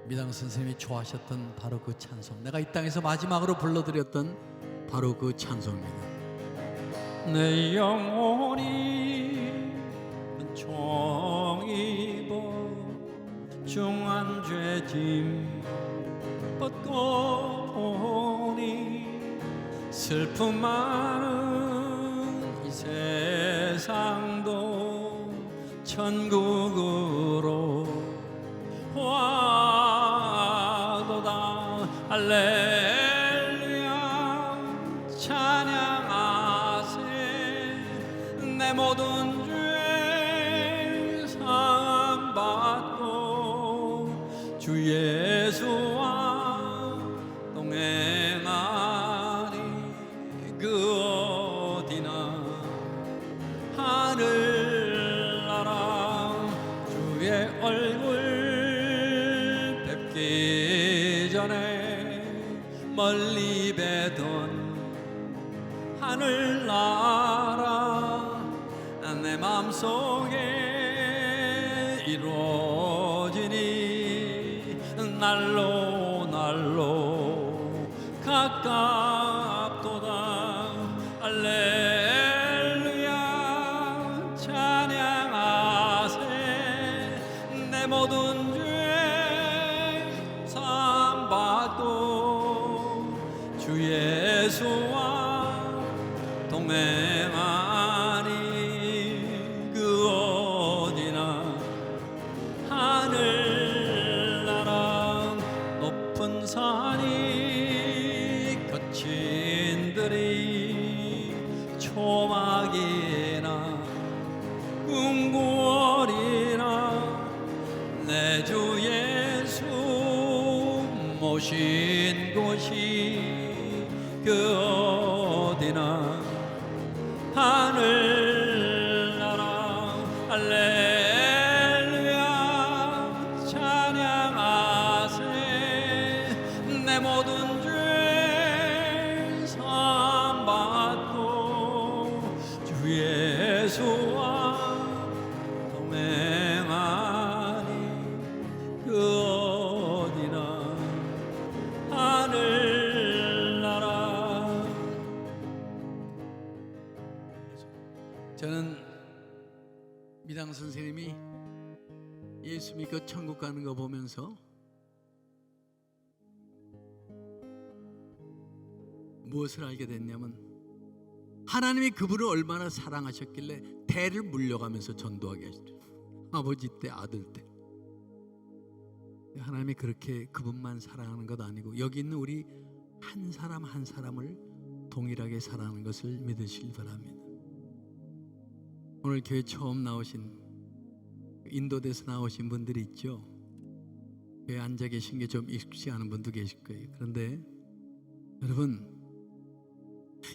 미당 선생님이 좋아하셨던 바로 그 찬송, 내가 이 땅에서 마지막으로 불러드렸던 바로 그 찬송입니다. 내 영혼이 종입어 중한 죄짐 벗고 보니 슬픔 많은 이 세상도 천국으로 와도다. 할렐루야 찬양하세. 내 모든 죄 사함받고 주 예수와 동행하니 그 어디나 하늘나라. 주의 얼굴 뵙기 전에 멀리 뵈던 하늘나라 내 맘속에 이루어지니 날로 날로 가깝도다. 할렐루야 찬양하세. 내 모든 죄 사함받고 주 예수와 동행하니 그 어디나 하늘나라. 높은 산이 거친 들이 초막이나 궁궐이나 내 주 예수 모신 곳이 그 어디나 하늘나라. 할렐루야 찬양하세. 내 모든 죄 사함받고 주 예수와 동행하니 그 어디나 하늘나라. 저는 미당 선생님이 예수 믿고 천국 가는 거 보면서 무엇을 알게 됐냐면 하나님이 그분을 얼마나 사랑하셨길래 대를 물려가면서 전도하게 하시죠. 아버지 때, 아들 때. 하나님이 그렇게 그분만 사랑하는 것 아니고 여기 있는 우리 한 사람 한 사람을 동일하게 사랑하는 것을 믿으시길 바랍니다. 오늘 교회 처음 나오신 인도에서 나오신 분들이 있죠. 교회 앉아 계신 게 좀 익숙지 않은 분도 계실 거예요. 그런데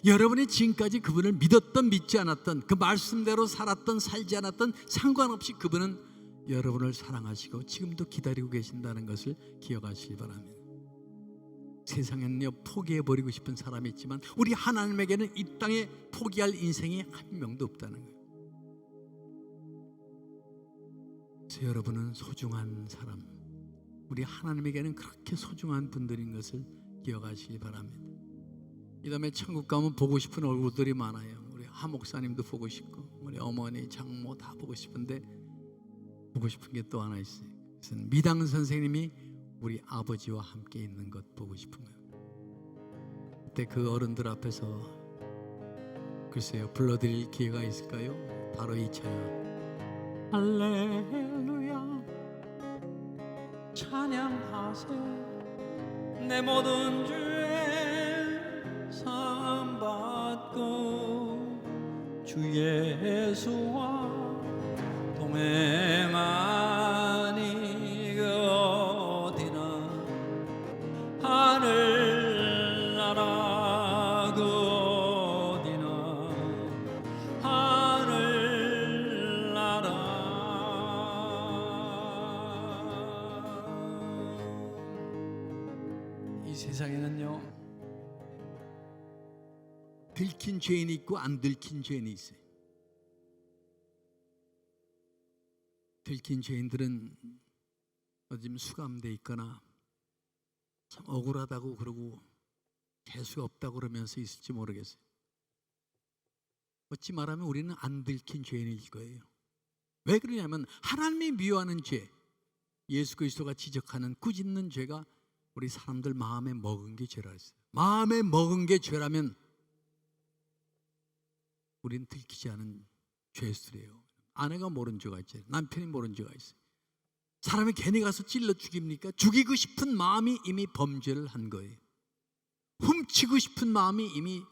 여러분이 지금까지 그분을 믿었던 믿지 않았던 그 말씀대로 살았던 살지 않았던 상관없이 그분은 여러분을 사랑하시고 지금도 기다리고 계신다는 것을 기억하시기 바랍니다. 세상에는요 포기해버리고 싶은 사람이 있지만 우리 하나님에게는 이 땅에 포기할 인생이 한 명도 없다는 거예요. 그래서 여러분은 소중한 사람, 우리 하나님에게는 그렇게 소중한 분들인 것을 기억하시기 바랍니다. 이 다음에 천국 가면 보고 싶은 얼굴들이 많아요. 우리 하 목사님도 보고 싶고 우리 어머니, 장모 다 보고 싶은데 보고 싶은 게 또 하나 있어요. 그것은 미당 선생님이 우리 아버지와 함께 있는 것 보고 싶은 거예요. 그때 그 어른들 앞에서 글쎄요, 불러드릴 기회가 있을까요? 바로 이 찬양. 할렐루야 찬양하세 내 모든 죄 사함받고 주 예수와 동행하니 그 어디나 하늘나라 그 어디나 하늘나라 이 세상에는요 들킨 죄인이 있고 안 들킨 죄인이 있어요. 들킨 죄인들은 어디 수감돼 있거나 참 억울하다고 그러고 재수가 없다고 그러면서 있을지 모르겠어요. 어찌 말하면 우리는 안 들킨 죄인일 거예요. 왜 그러냐면 하나님이 미워하는 죄, 예수 그리스도가 지적하는 꾸짖는 죄가 우리 사람들 마음에 먹은 게 죄라 했어요. 마음에 먹은 게 죄라면 우리는 들키지 않은 죄수래요. 아내가 모른 죄가 있잖아요. 남편이 모른 죄가 있어요. 사람이 괜히 가서 찔러 죽입니까? 죽이고 싶은 마음이 이미 범죄를 한 거예요. 훔치고 싶은 마음이 이미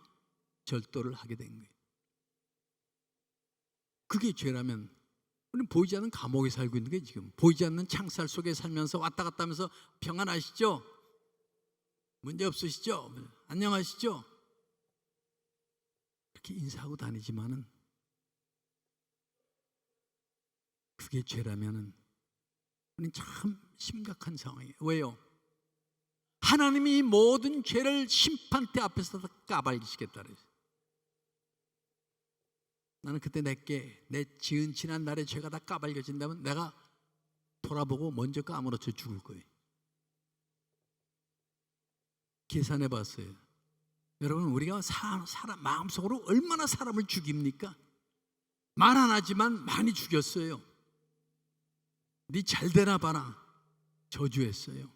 절도를 하게 된 거예요. 그게 죄라면 우리는 보이지 않는 감옥에 살고 있는 게 지금 보이지 않는 창살 속에 살면서 왔다 갔다 하면서 평안하시죠? 문제 없으시죠? 안녕하시죠? 이렇게 인사하고 다니지만은 그게 죄라면은 우리는 참 심각한 상황이에요. 왜요? 하나님이 이 모든 죄를 심판대 앞에서 다 까발리시겠다 그랬어요. 나는 그때 내 지은 지난 날의 죄가 다 까발려진다면 내가 돌아보고 먼저 까무러쳐 죽을 거예요. 계산해 봤어요. 여러분, 우리가 사람 마음속으로 얼마나 사람을 죽입니까? 말 안 하지만 많이 죽였어요. 네 잘되나 봐라 저주했어요.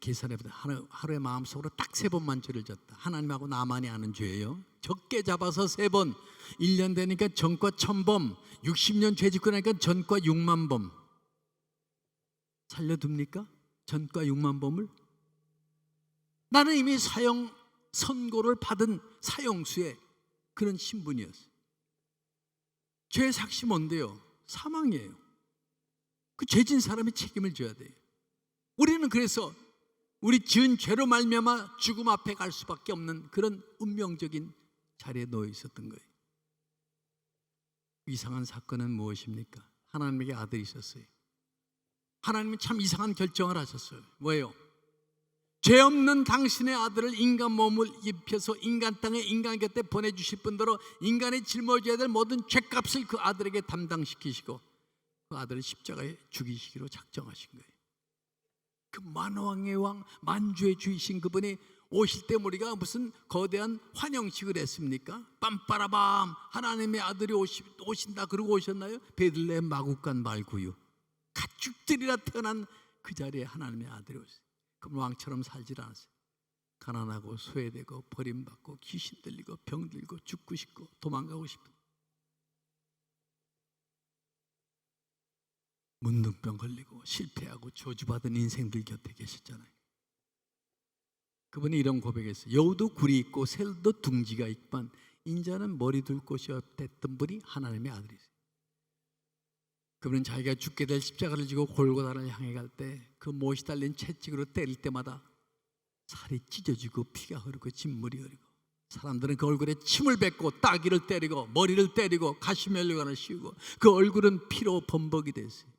계산해보다 하루에 마음속으로 딱 3번만 죄를 졌다. 하나님하고 나만이 아는 죄예요. 적게 잡아서 3번, 1년 되니까 전과 1000범, 60년 죄 짓고 나니까 전과 6만범. 살려둡니까? 전과 6만범을? 나는 이미 사형 선고를 받은 사형수의 그런 신분이었어요. 죄 삭시 뭔데요? 사망이에요. 그 죄진 사람이 책임을 져야 돼요. 우리는 그래서 우리 지은 죄로 말미암아 죽음 앞에 갈 수밖에 없는 그런 운명적인 자리에 놓여 있었던 거예요. 이상한 사건은 무엇입니까? 하나님에게 아들이 있었어요. 하나님은 참 이상한 결정을 하셨어요. 뭐예요? 죄 없는 당신의 아들을 인간 몸을 입혀서 인간 땅에 인간 곁에 보내주실 분대로 인간이 짊어져야 될 모든 죄값을 그 아들에게 담당시키시고 그 아들을 십자가에 죽이시기로 작정하신 거예요. 그 만왕의 왕 만주의 주이신 그분이 오실 때 우리가 무슨 거대한 환영식을 했습니까? 빰빠라밤 하나님의 아들이 오신다 그러고 오셨나요? 베들레헴 마구간 말구유 가축들이라 태어난 그 자리에 하나님의 아들이 오셨어요. 그럼 왕처럼 살질 않았어요. 가난하고 소외되고 버림받고 귀신 들리고 병들고 죽고 싶고 도망가고 싶은 문둥병 걸리고 실패하고 저주받은 인생들 곁에 계셨잖아요. 그분이 이런 고백했어요. 여우도 굴이 있고 새도 둥지가 있지만 인자는 머리 둘 곳이 없댔던 분이 하나님의 아들이세요. 그분은 자기가 죽게 될 십자가를 지고 골고다를 향해 갈 때 그 못이 달린 채찍으로 때릴 때마다 살이 찢어지고 피가 흐르고 진물이 흐르고 사람들은 그 얼굴에 침을 뱉고 따귀를 때리고 머리를 때리고 가시면류관을 씌우고 그 얼굴은 피로 범벅이 됐어요.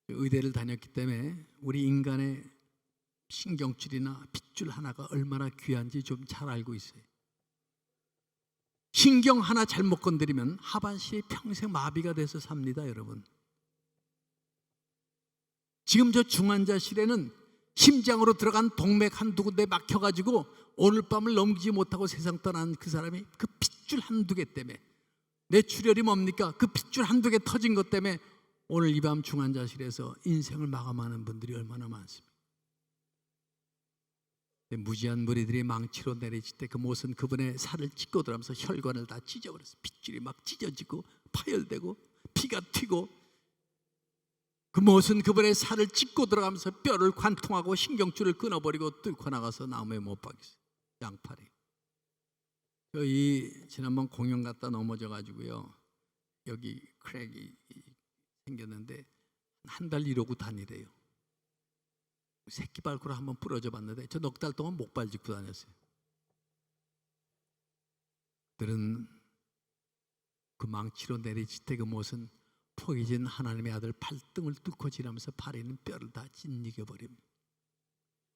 의대를 다녔기 때문에 우리 인간의 신경줄이나 핏줄 하나가 얼마나 귀한지 좀 잘 알고 있어요. 신경 하나 잘못 건드리면 하반신이 평생 마비가 돼서 삽니다, 여러분. 지금 저 중환자실에는 심장으로 들어간 동맥 한두 군데 막혀가지고 오늘 밤을 넘기지 못하고 세상 떠난 그 사람이 그 핏줄 한두 개 때문에 뇌출혈이 뭡니까? 그 핏줄 한두 개 터진 것 때문에 오늘 이 밤 중환자실에서 인생을 마감하는 분들이 얼마나 많습니까? 무지한 무리들이 망치로 내리칠 때 그 못은 그분의 살을 찢고 들어가면서 혈관을 다 찢어버렸어요. 핏줄이 막 찢어지고 파열되고 피가 튀고, 그 못은 그분의 살을 찢고 들어가면서 뼈를 관통하고 신경줄을 끊어버리고 뚫고 나가서 나무에 못 박였어요. 양팔이. 저희 지난번 공연 갔다 넘어져 가지고요, 여기 크랙이 생겼는데 한 달 이러고 다니래요. 새끼발가락 한번 부러져 봤는데 저 넉 달 동안 목발 짚고 다녔어요. 그들은 그 망치로 내리칠 때 그 못은 포개진 하나님의 아들 발등을 뚫고 지나면서 발에 있는 뼈를 다 짓이겨버립니다.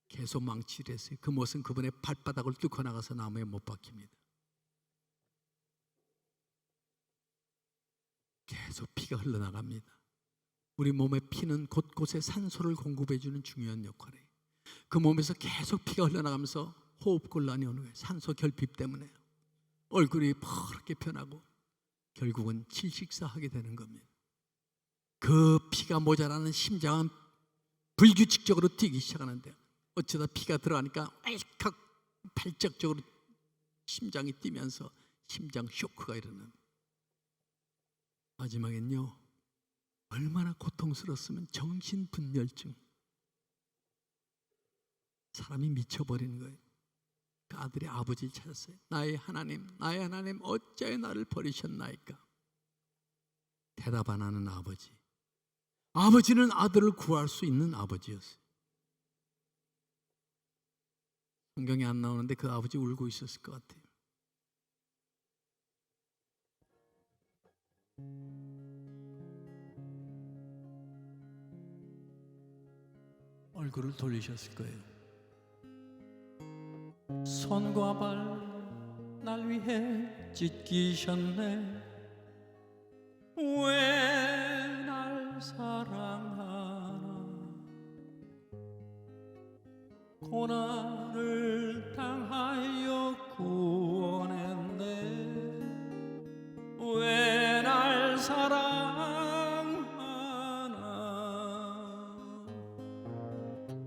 계속 망치를 했어요. 그 못은 그분의 발바닥을 뚫고 나가서 나무에 못 박힙니다. 계속 피가 흘러나갑니다. 우리 몸의 피는 곳곳에 산소를 공급해주는 중요한 역할이에요. 그 몸에서 계속 피가 흘러나가면서 호흡곤란이 오는 거예요. 산소 결핍 때문에 얼굴이 퍼렇게 변하고 결국은 질식사하게 되는 겁니다. 그 피가 모자라는 심장은 불규칙적으로 뛰기 시작하는데요, 어쩌다 피가 들어가니까 알칵 발작적으로 심장이 뛰면서 심장 쇼크가 일어납니다. 마지막엔요, 얼마나 고통스러웠으면 정신분열증, 사람이 미쳐버리는 거예요. 그 아들이 아버지를 찾았어요. 나의 하나님, 나의 하나님, 어찌하여 나를 버리셨나이까? 대답 안 하는 아버지. 아버지는 아들을 구할 수 있는 아버지였어요. 성경에 안 나오는데 그 아버지 울고 있었을 것 같아요. 얼굴을 돌리셨을 거예요. 손과 발 날 위해 찢기셨네. 왜 날 사랑하나. 고난을 당하여 구원했네. 왜 날 사랑하나.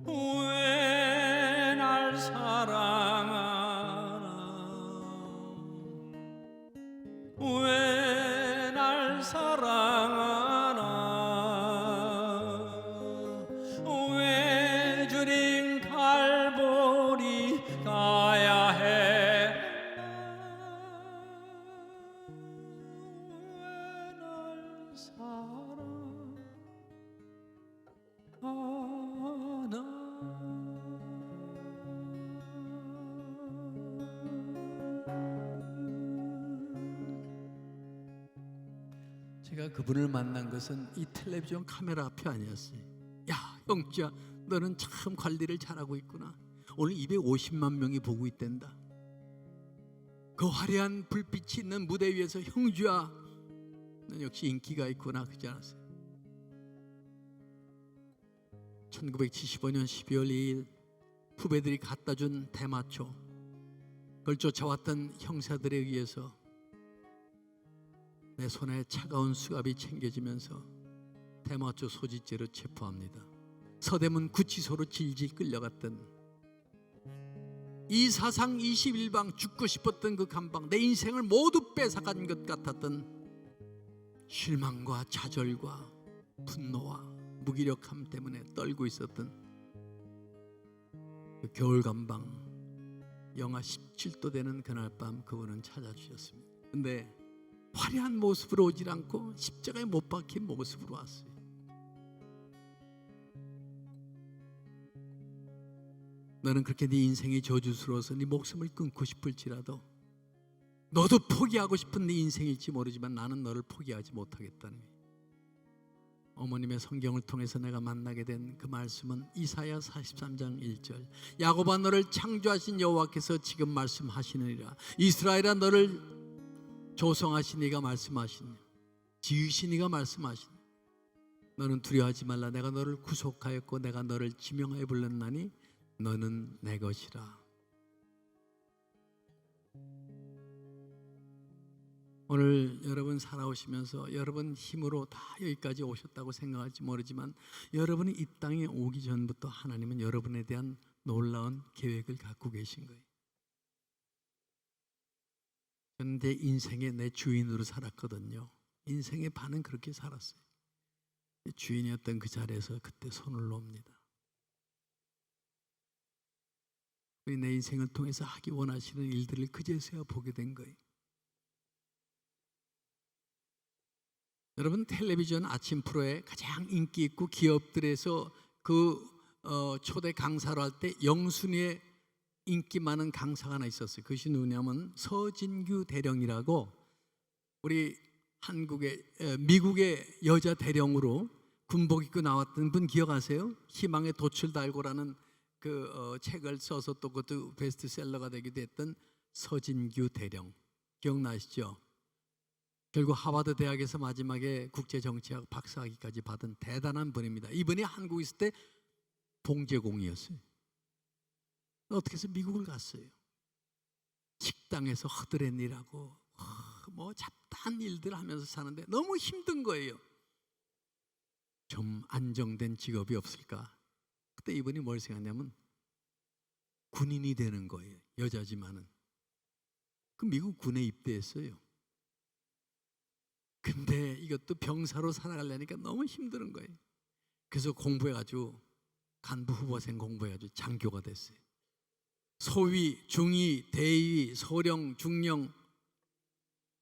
왜 날 사랑하나. 왜 날 사랑하나. 왜 주님 갈보리 가야 해. 왜 날 제가 그분을 만난 것은 이 텔레비전 카메라 앞이 아니었어요. 야, 형주야, 너는 참 관리를 잘하고 있구나. 오늘 250만 명이 보고 있댄다. 그 화려한 불빛이 있는 무대 위에서 형주야, 넌 역시 인기가 있구나, 그러지 않았어요. 1975년 12월 2일 후배들이 갖다 준 대마초, 그걸 쫓아왔던 형사들에 의해서 내 손에 차가운 수갑이 챙겨지면서 대마초 소지죄로 체포합니다. 서대문 구치소로 질질 끌려갔던, 이 사상 21방, 죽고 싶었던 그 감방, 내 인생을 모두 뺏어간 것 같았던 실망과 좌절과 분노와 무기력함 때문에 떨고 있었던 그 겨울 감방, 영하 17도 되는 그날 밤 그분은 찾아주셨습니다. 근데 화려한 모습으로 오질 않고 십자가에 못 박힌 모습으로 왔어요. 너는 그렇게 네 인생이 저주스러워서 네 목숨을 끊고 싶을지라도, 너도 포기하고 싶은 네 인생일지 모르지만 나는 너를 포기하지 못하겠다는 거예요. 어머님의 성경을 통해서 내가 만나게 된 그 말씀은 이사야 43장 1절, 야곱아 너를 창조하신 여호와께서 지금 말씀하시느니라. 이스라엘아 너를 조성하신 이가 말씀하시니, 지으신 이가 말씀하시니, 너는 두려워하지 말라. 내가 너를 구속하였고 내가 너를 지명하여 불렀나니 너는 내 것이라. 오늘 여러분 살아오시면서 여러분 힘으로 다 여기까지 오셨다고 생각할지 모르지만, 여러분이 이 땅에 오기 전부터 하나님은 여러분에 대한 놀라운 계획을 갖고 계신 거예요. 저는 내 인생의 내 주인으로 살았거든요. 인생의 반은 그렇게 살았어요. 주인이었던 그 자리에서 그때 손을 놓습니다. 내 인생을 통해서 하기 원하시는 일들을 그제서야 보게 된 거예요. 여러분, 텔레비전 아침 프로에 가장 인기 있고 기업들에서 초대 강사로 할 때 영순위에 인기 많은 강사가 하나 있었어요. 그것이 누구냐면 서진규 대령이라고, 우리 미국의 여자 대령으로 군복 입고 나왔던 분 기억하세요? 희망의 도출 달고라는 책을 써서 또 그것도 베스트셀러가 되기도 했던 서진규 대령 기억나시죠? 결국 하버드 대학에서 마지막에 국제정치학 박사학위까지 받은 대단한 분입니다. 이분이 한국에 있을 때 봉제공이었어요. 어떻게 해서 미국을 갔어요. 식당에서 허드렛 일하고 뭐 잡다한 일들 하면서 사는데 너무 힘든 거예요. 좀 안정된 직업이 없을까? 그때 이분이 뭘 생각하냐면 군인이 되는 거예요. 여자지만은. 그 미국 군에 입대했어요. 근데 이것도 병사로 살아가려니까 너무 힘든 거예요. 그래서 공부해가지고 간부 후보생 공부해가지고 장교가 됐어요. 소위, 중위, 대위, 소령, 중령,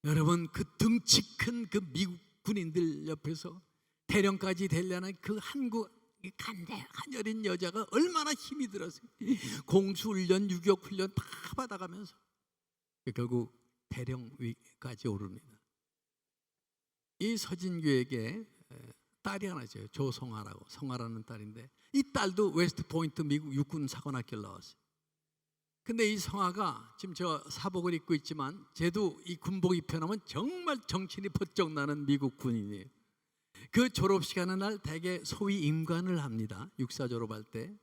여러분 그 등치 큰 그 미국 군인들 옆에서 대령까지 되려는 그 한국 가녀린 여자가 얼마나 힘이 들었어요. 공수훈련, 유격훈련 다 받아가면서 결국 대령위까지 오릅니다. 이 서진규에게 딸이 하나 있어요. 조성아라고, 성아라는 딸인데 이 딸도 웨스트포인트 미국 육군 사관학교를 나왔어요. 근데 이 성아가 지금 저 사복을 입고 있지만 쟤도 이 군복 입혀놓으면 정말 정신이 번쩍 나는 미국 군인이에요. 그 졸업식하는 날 대개 소위 임관을 합니다. 육사 졸업할 때.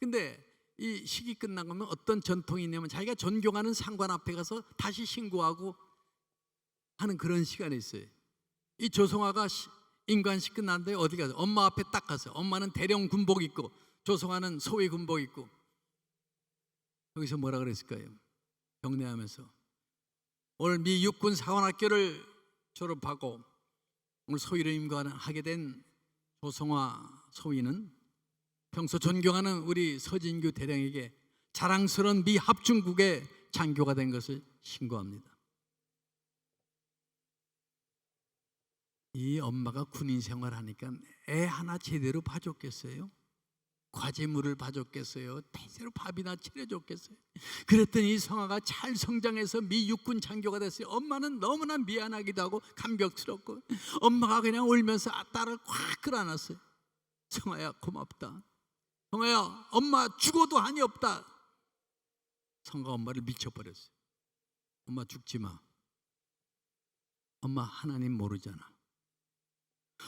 근데 이 식이 끝나면 어떤 전통이 있냐면 자기가 존경하는 상관 앞에 가서 다시 신고하고 하는 그런 시간이 있어요. 이 조성아가 임관식 끝났는데 어디 가서 엄마 앞에 딱 가서, 엄마는 대령 군복 입고 조성아는 소위 군복 입고, 여기서 뭐라 그랬을까요? 경례하면서 오늘 미 육군 사관학교를 졸업하고 오늘 소위를 임관하게 된 조성아 소위는 평소 존경하는 우리 서진규 대령에게 자랑스러운 미 합중국의 장교가 된 것을 신고합니다. 이 엄마가 군인 생활하니까 애 하나 제대로 봐줬겠어요? 과제물을 봐줬겠어요? 대체로 밥이나 차려줬겠어요? 그랬더니 이 성아가 잘 성장해서 미 육군 장교가 됐어요. 엄마는 너무나 미안하기도 하고 감격스럽고 엄마가 그냥 울면서 딸을 꽉 끌어안았어요. 성아야 고맙다. 성아야 엄마 죽어도 한이 없다. 성아가 엄마를 미쳐버렸어요. 엄마 죽지 마. 엄마 하나님 모르잖아.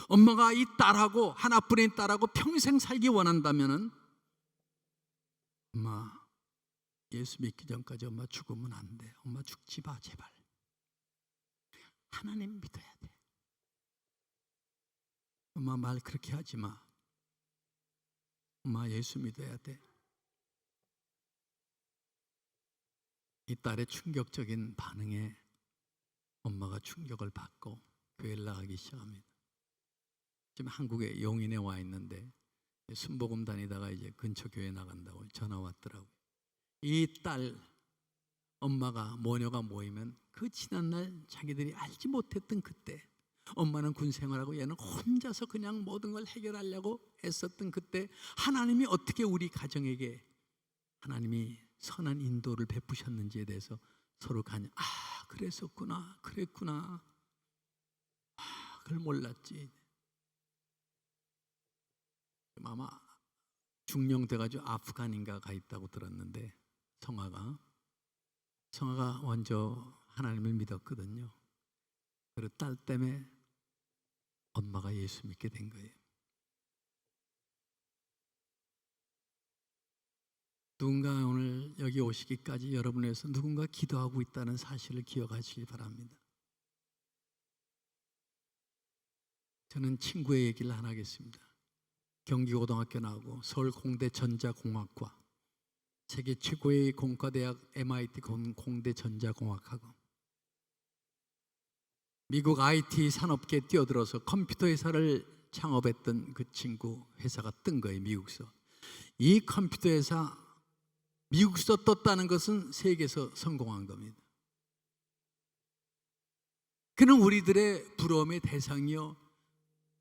엄마가 이 딸하고, 하나뿐인 딸하고 평생 살기 원한다면은 엄마 예수 믿기 전까지 엄마 죽으면 안 돼. 엄마 죽지 마 제발. 하나님 믿어야 돼. 엄마 말 그렇게 하지 마. 엄마 예수 믿어야 돼. 이 딸의 충격적인 반응에 엄마가 충격을 받고 교회를 나가기 시작합니다. 지금 한국에 용인에 와 있는데 순복음 다니다가 이제 근처 교회 나간다고 전화 왔더라고요. 이 딸 엄마가 모녀가 모이면 그 지난날 자기들이 알지 못했던 그때, 엄마는 군 생활하고 얘는 혼자서 그냥 모든 걸 해결하려고 애썼던 그때 하나님이 어떻게 우리 가정에게 하나님이 선한 인도를 베푸셨는지에 대해서 서로 그랬었구나, 그랬구나, 그걸 몰랐지. 아마 중령돼가지고 아프간인가 가 있다고 들었는데 성아가 먼저 하나님을 믿었거든요. 그리고 딸 때문에 엄마가 예수 믿게 된 거예요. 누군가 오늘 여기 오시기까지 여러분을 위해서 누군가 기도하고 있다는 사실을 기억하시기 바랍니다. 저는 친구의 얘기를 하나 하겠습니다. 경기고등학교 나오고 서울 공대 전자공학과 세계 최고의 공과대학 MIT 공대 전자공학하고 미국 IT 산업계에 뛰어들어서 컴퓨터 회사를 창업했던 그 친구 회사가 뜬 거예요. 미국서. 이 컴퓨터 회사 미국서 떴다는 것은 세계에서 성공한 겁니다. 그는 우리들의 부러움의 대상이요,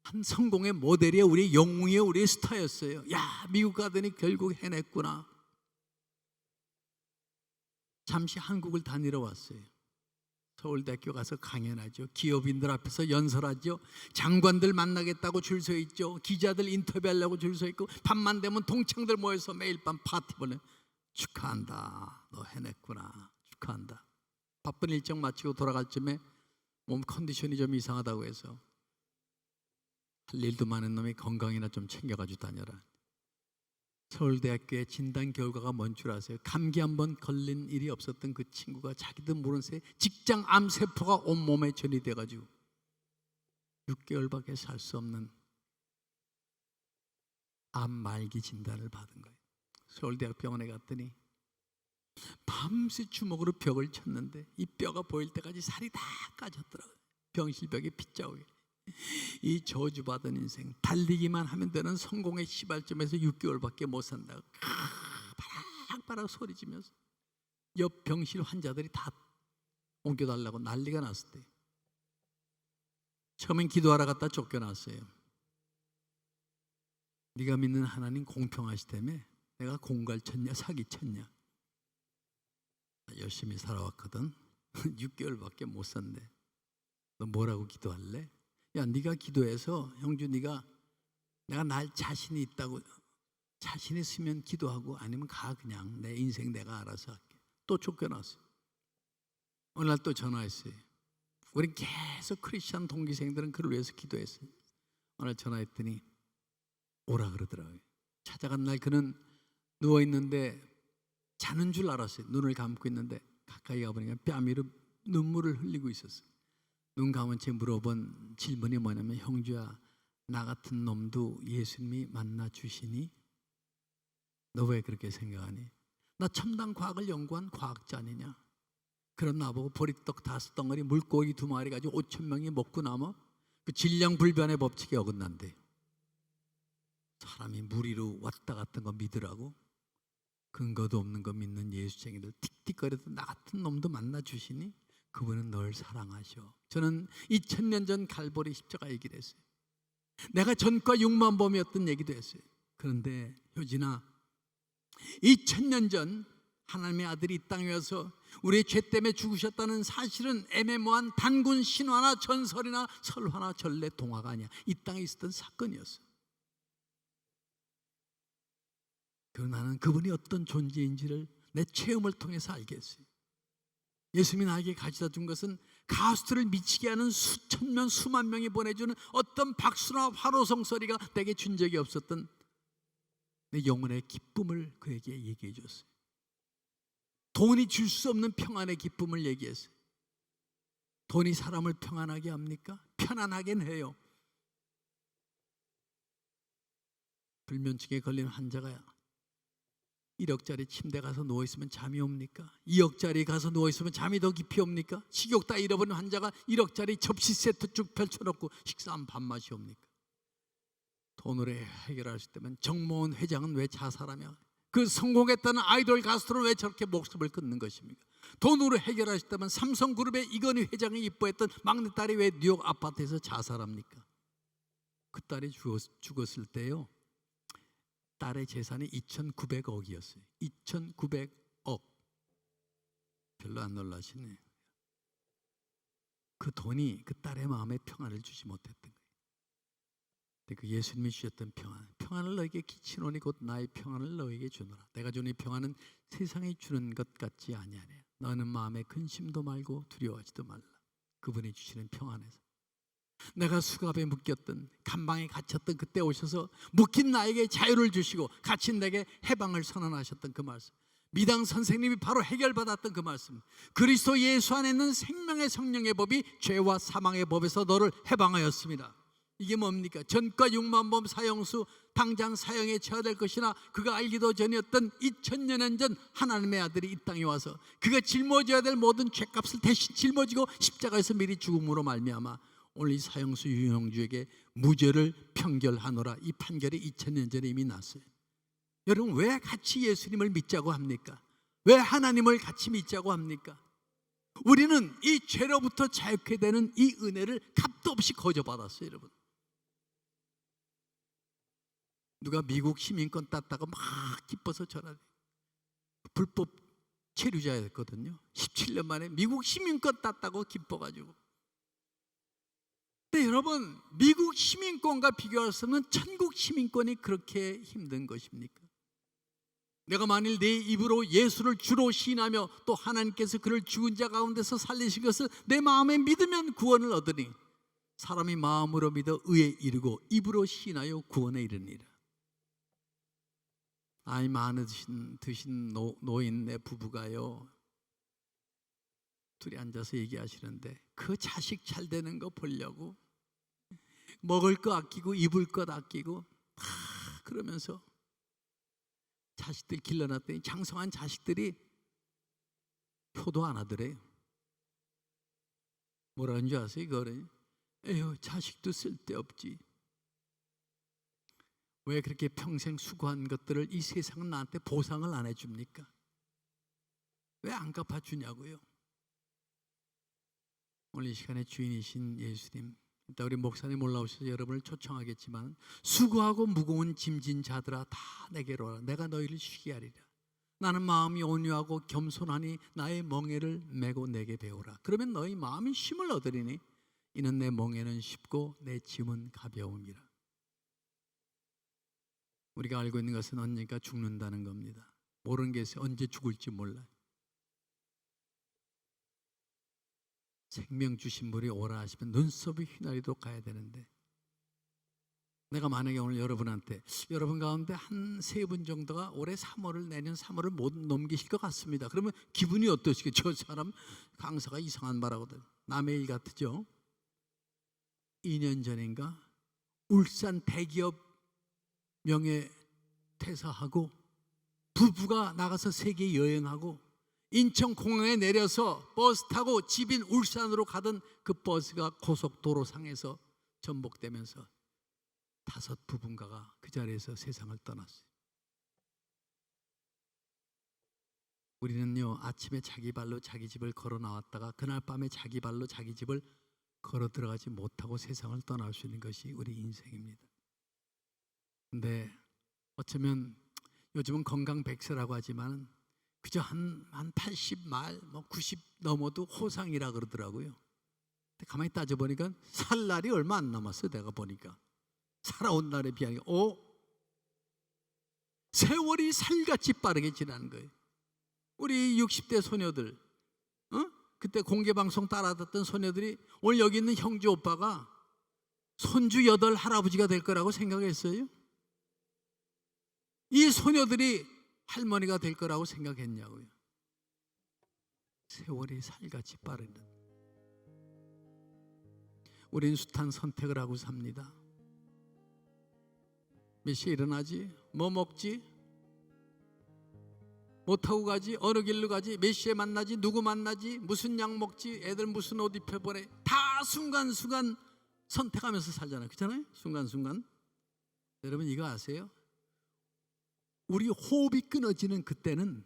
한 성공의 모델이요, 우리의 영웅이요, 우리의 스타였어요. 야, 미국 가더니 결국 해냈구나. 잠시 한국을 다니러 왔어요. 서울대학교 가서 강연하죠. 기업인들 앞에서 연설하죠. 장관들 만나겠다고 줄 서 있죠. 기자들 인터뷰하려고 줄 서 있고, 밤만 되면 동창들 모여서 매일 밤 파티 보내. 축하한다, 너 해냈구나, 축하한다. 바쁜 일정 마치고 돌아갈 쯤에 몸 컨디션이 좀 이상하다고 해서 할 일도 많은 놈이 건강이나 좀 챙겨가지고 다녀라. 서울대학교의 진단 결과가 뭔 줄 아세요? 감기 한번 걸린 일이 없었던 그 친구가 자기도 모르는 새에 직장 암세포가 온몸에 전이돼가지고 6개월밖에 살 수 없는 암 말기 진단을 받은 거예요. 서울대학 병원에 갔더니 밤새 주먹으로 벽을 쳤는데 이 뼈가 보일 때까지 살이 다 까졌더라고요. 병실벽에 핏자국이. 이 저주받은 인생, 달리기만 하면 되는 성공의 시발점에서 6개월밖에 못 산다고 바락바락 소리치면서 옆 병실 환자들이 다 옮겨달라고 난리가 났을 때 처음엔 기도하러 갔다 쫓겨났어요. 네가 믿는 하나님 공평하시다며 내가 공갈 쳤냐 사기 쳤냐. 열심히 살아왔거든. 6개월밖에 못 산대. 너 뭐라고 기도할래? 야, 네가 기도해서 형주, 네가 내가 날 자신이 있다고, 자신 있으면 기도하고, 아니면 가, 그냥 내 인생 내가 알아서 할게. 또 쫓겨났어. 어느 날 또 전화했어요. 우리 계속 크리스찬 동기생들은 그를 위해서 기도했어요. 어느 날 전화했더니 오라 그러더라고요. 찾아간 날 그는 누워있는데 자는 줄 알았어요. 눈을 감고 있는데 가까이 가보니까 뺨 위로 눈물을 흘리고 있었어요. 눈 감은 채 물어본 질문이 뭐냐면, 형주야, 나 같은 놈도 예수님이 만나 주시니? 너 왜 그렇게 생각하니? 나 첨단 과학을 연구한 과학자 아니냐? 그런 나보고 보리떡 5덩어리, 물고기 2마리 가지고 5,000명이 먹고 남아? 그 질량불변의 법칙에 어긋난대. 사람이 물 위로 왔다 갔던 거 믿으라고? 근거도 없는 거 믿는 예수쟁이들 틱틱거려도 나 같은 놈도 만나 주시니? 그분은 널 사랑하셔. 저는 2000년 전 갈보리 십자가 얘기를 했어요. 내가 전과 육만범이었던 얘기도 했어요. 그런데 효진아, 2000년 전 하나님의 아들이 이 땅에 와서 우리의 죄 때문에 죽으셨다는 사실은 애매모호한 단군 신화나 전설이나 설화나 전래 동화가 아니야. 이 땅에 있었던 사건이었어. 그리고 나는 그분이 어떤 존재인지를 내 체험을 통해서 알게 했어요. 예수님이 나에게 가져다 준 것은 가수들을 미치게 하는 수천 명, 수만 명이 보내주는 어떤 박수나 화로성 소리가 내게 준 적이 없었던 내 영혼의 기쁨을 그에게 얘기해 줬어요. 돈이 줄 수 없는 평안의 기쁨을 얘기했어요. 돈이 사람을 평안하게 합니까? 편안하긴 해요. 불면증에 걸린 환자가 1억짜리 침대 가서 누워있으면 잠이 옵니까? 2억짜리 가서 누워있으면 잠이 더 깊이 옵니까? 식욕 다 잃어버린 환자가 1억짜리 접시 세트 쭉 펼쳐놓고 식사하면 밥맛이 옵니까? 돈으로 해결할 수 있다면 정모원 회장은 왜 자살하며, 그 성공했다는 아이돌 가수들은 왜 저렇게 목숨을 끊는 것입니까? 돈으로 해결할 수 있다면 삼성그룹의 이건희 회장이 이뻐했던 막내딸이 왜 뉴욕 아파트에서 자살합니까? 그 딸이 죽었을 때요, 딸의 재산이 2,900억이었어요. 2,900억. 별로 안 놀라시네. 그 돈이 그 딸의 마음에 평안을 주지 못했던 거예요. 근데 그 예수님이 주셨던 평안을 너에게 끼치노니 곧 나의 평안을 너에게 주노라. 내가 주는 이 평안은 세상이 주는 것 같지 아니하네. 너는 마음에 근심도 말고 두려워하지도 말라. 그분이 주시는 평안에서 내가 수갑에 묶였던, 감방에 갇혔던 그때 오셔서 묶인 나에게 자유를 주시고 갇힌 내게 해방을 선언하셨던 그 말씀, 미당 선생님이 바로 해결받았던 그 말씀, 그리스도 예수 안에 있는 생명의 성령의 법이 죄와 사망의 법에서 너를 해방하였습니다. 이게 뭡니까? 전과 6만 범 사형수 당장 사형에 처해야 될 것이나 그가 알기도 전이었던 2000년 전 하나님의 아들이 이 땅에 와서 그가 짊어져야 될 모든 죄값을 대신 짊어지고 십자가에서 미리 죽음으로 말미암아 오늘 이 사형수 유영주에게 무죄를 평결하노라. 이 판결이 2000년 전에 이미 났어요. 여러분, 왜 같이 예수님을 믿자고 합니까? 왜 하나님을 같이 믿자고 합니까? 우리는 이 죄로부터 자유케 되는 이 은혜를 값도 없이 거저받았어요. 여러분, 누가 미국 시민권 땄다가 막 기뻐서 전화해. 불법 체류자였거든요. 17년 만에 미국 시민권 땄다고 기뻐가지고. 근데 여러분, 미국 시민권과 비교할 수 없는 천국 시민권이 그렇게 힘든 것입니까? 내가 만일 내 입으로 예수를 주로 시인하며 또 하나님께서 그를 죽은 자 가운데서 살리신 것을 내 마음에 믿으면 구원을 얻으니 사람이 마음으로 믿어 의에 이르고 입으로 시인하여 구원에 이르니라. 나이 많으신 노인 내 부부가요, 둘이 앉아서 얘기하시는데 그 자식 잘 되는 거 보려고 먹을 거 아끼고 입을 것 아끼고 그러면서 자식들 길러놨더니 장성한 자식들이 효도 안 하더래요. 뭐라는 줄 아세요? 그거를 에휴, 자식도 쓸데없지. 왜 그렇게 평생 수고한 것들을 이 세상은 나한테 보상을 안 해줍니까? 왜 안 갚아주냐고요? 오늘 이 시간에 주인이신 예수님, 일단 우리 목사님 올라오셔서 여러분을 초청하겠지만 수고하고 무거운 짐진 자들아 다 내게로 와라. 내가 너희를 쉬게 하리라. 나는 마음이 온유하고 겸손하니 나의 멍에를 메고 내게 배우라. 그러면 너희 마음이 쉼을 얻으리니 이는 내 멍에는 쉽고 내 짐은 가벼움이라. 우리가 알고 있는 것은 언젠가 죽는다는 겁니다. 모르는 게 있어요. 언제 죽을지 몰라요. 생명 주신 분이 오라 하시면 눈썹이 휘날리도록 가야 되는데, 내가 만약에 오늘 여러분한테 여러분 가운데 한 3분 정도가 올해 3월을 내년 3월을 못 넘기실 것 같습니다. 그러면 기분이 어떠시겠죠? 저 사람 강사가 이상한 말하거든. 남의 일 같으죠? 2년 전인가 울산 대기업 명예퇴사하고 부부가 나가서 세계 여행하고 인천공항에 내려서 버스 타고 집인 울산으로 가던 그 버스가 고속도로 상에서 전복되면서 5 부부가가 그 자리에서 세상을 떠났어요. 우리는요, 아침에 자기 발로 자기 집을 걸어 나왔다가 그날 밤에 자기 발로 자기 집을 걸어 들어가지 못하고 세상을 떠날 수 있는 것이 우리 인생입니다. 근데 어쩌면 요즘은 건강 100세라고 하지만 그저 한 80말, 90 넘어도 호상이라 그러더라고요. 근데 가만히 따져보니까 살 날이 얼마 안 남았어요. 내가 보니까 살아온 날에 비하면 세월이 살같이 빠르게 지나는 거예요. 우리 60대 소녀들, 그때 공개방송 따라 듣던 소녀들이 오늘 여기 있는 형제 오빠가 손주 8 할아버지가 될 거라고 생각했어요? 이 소녀들이 할머니가 될 거라고 생각했냐고요. 세월이 살같이 빠르는. 우린 숱한 선택을 하고 삽니다. 몇 시에 일어나지? 뭐 먹지? 뭐 타고 가지? 어느 길로 가지? 몇 시에 만나지? 누구 만나지? 무슨 약 먹지? 애들 무슨 옷 입혀보내? 다 순간순간 선택하면서 살잖아요. 그렇잖아요? 순간순간. 여러분 이거 아세요? 우리 호흡이 끊어지는 그때는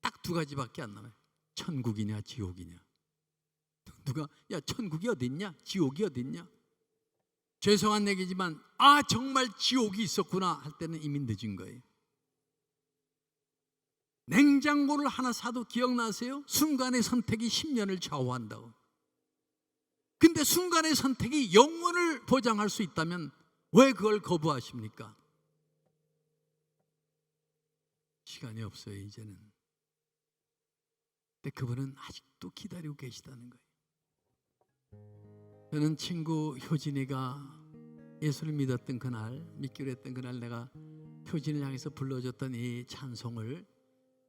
딱 2가지밖에 안 남아요. 천국이냐 지옥이냐. 누가 야 천국이 어디 있냐? 지옥이 어디 있냐? 죄송한 얘기지만 정말 지옥이 있었구나 할 때는 이미 늦은 거예요. 냉장고를 하나 사도 기억나세요? 순간의 선택이 10년을 좌우한다고. 근데 순간의 선택이 영혼을 보장할 수 있다면 왜 그걸 거부하십니까? 시간이 없어요 이제는. 근데 그분은 아직도 기다리고 계시다는 거예요. 저는 친구 효진이가 예수를 믿었던 그날, 믿기로 했던 그날 내가 효진을 향해서 불러줬던 이 찬송을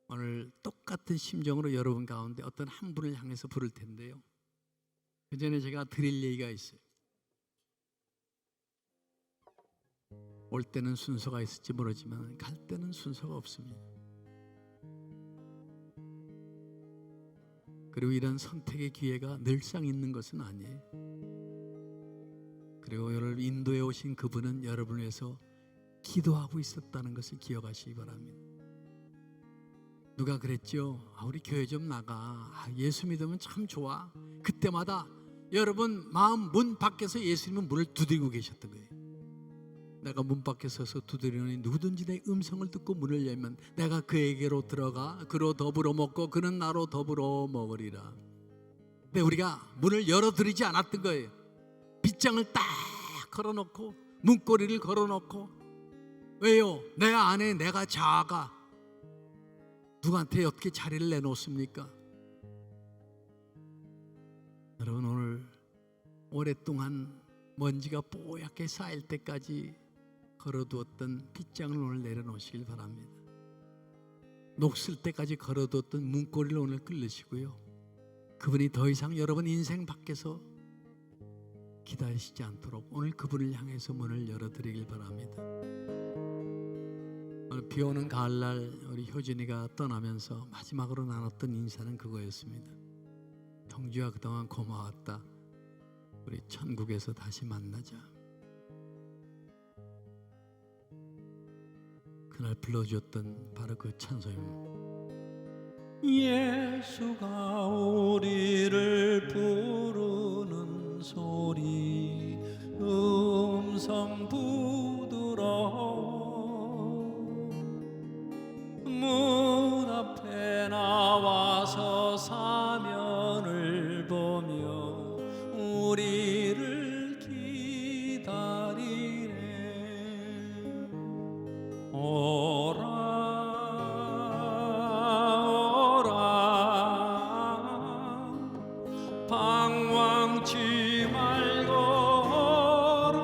오늘 똑같은 심정으로 여러분 가운데 어떤 한 분을 향해서 부를 텐데요, 그 전에 제가 드릴 얘기가 있어요. 올 때는 순서가 있을지 모르지만 갈 때는 순서가 없습니다. 그리고 이런 선택의 기회가 늘상 있는 것은 아니에요. 그리고 여러분 인도에 오신 그분은 여러분을 위해서 기도하고 있었다는 것을 기억하시기 바랍니다. 누가 그랬죠? 우리 교회 좀 나가. 예수 믿으면 참 좋아. 그때마다 여러분 마음 문 밖에서 예수님은 문을 두드리고 계셨던 거예요. 내가 문 밖에 서서 두드리니 누구든지 내 음성을 듣고 문을 열면 내가 그에게로 들어가 그로 더불어 먹고 그는 나로 더불어 먹으리라. 근데 우리가 문을 열어드리지 않았던 거예요. 빗장을 딱 걸어놓고 문고리를 걸어놓고. 왜요? 내 안에 내가 작아. 누구한테 어떻게 자리를 내놓습니까? 여러분 오늘 오랫동안 먼지가 뽀얗게 쌓일 때까지 걸어두었던 빗장을 오늘 내려놓으시길 바랍니다. 녹슬 때까지 걸어두었던 문고리를 오늘 끌으시고요. 그분이 더 이상 여러분 인생 밖에서 기다리시지 않도록 오늘 그분을 향해서 문을 열어드리길 바랍니다. 오늘 비 오는 가을날 우리 효진이가 떠나면서 마지막으로 나눴던 인사는 그거였습니다. 형주야 그동안 고마웠다. 우리 천국에서 다시 만나자. 그날 불러주었던 바로 그 찬송입니다. 예수가 우리를 부르는 소리 음성 부드러워 문 앞에 나와서 사면을 보며 우리를 기다리네. 오라 방황치 말고 오라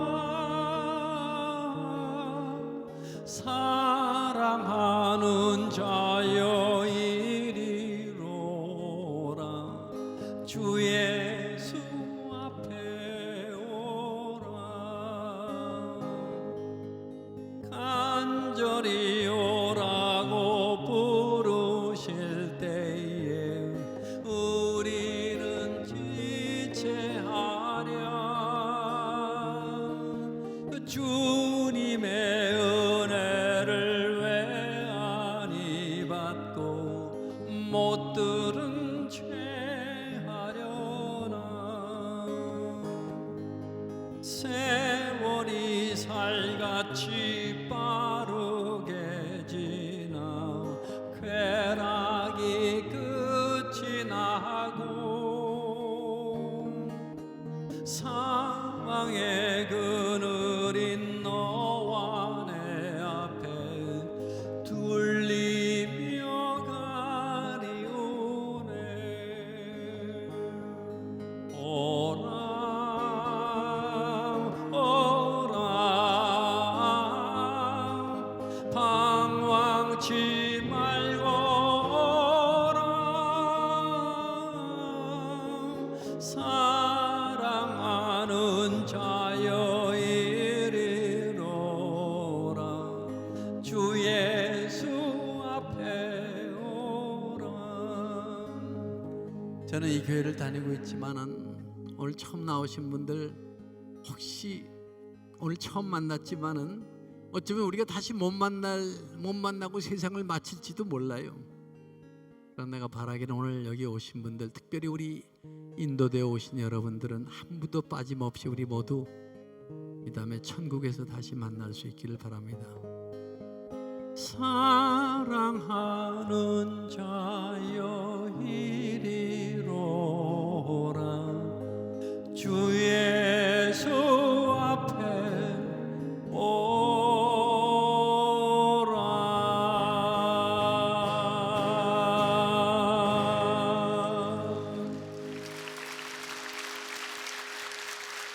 사랑하는 자여 이리로라 주 예수 앞에 오라 간절히 오라고 부르실 때에 우리는 지체하랴. 주님의 은혜를 왜 아니 받고 못 들은 채 하려나. 세월이 살같이 빠르게 지나 쾌락이 끝이 나고 사망의 그늘인 너와 내 앞에 둘리며 가리우네. 오라 방황치 말고 오라 사랑하는 자여 이리로라 주 예수 앞에 오라. 저는 이 교회를 다니고 있지만은 오늘 처음 나오신 분들 혹시 오늘 처음 만났지만은 어쩌면 우리가 다시 못 만나고 세상을 마칠지도 몰라요. 그러나 내가 바라기는 오늘 여기 오신 분들, 특별히 우리 인도대에 오신 여러분들은 한 분도 빠짐없이 우리 모두 이 다음에 천국에서 다시 만날 수 있기를 바랍니다. 사랑하는 자여 이리로라 주의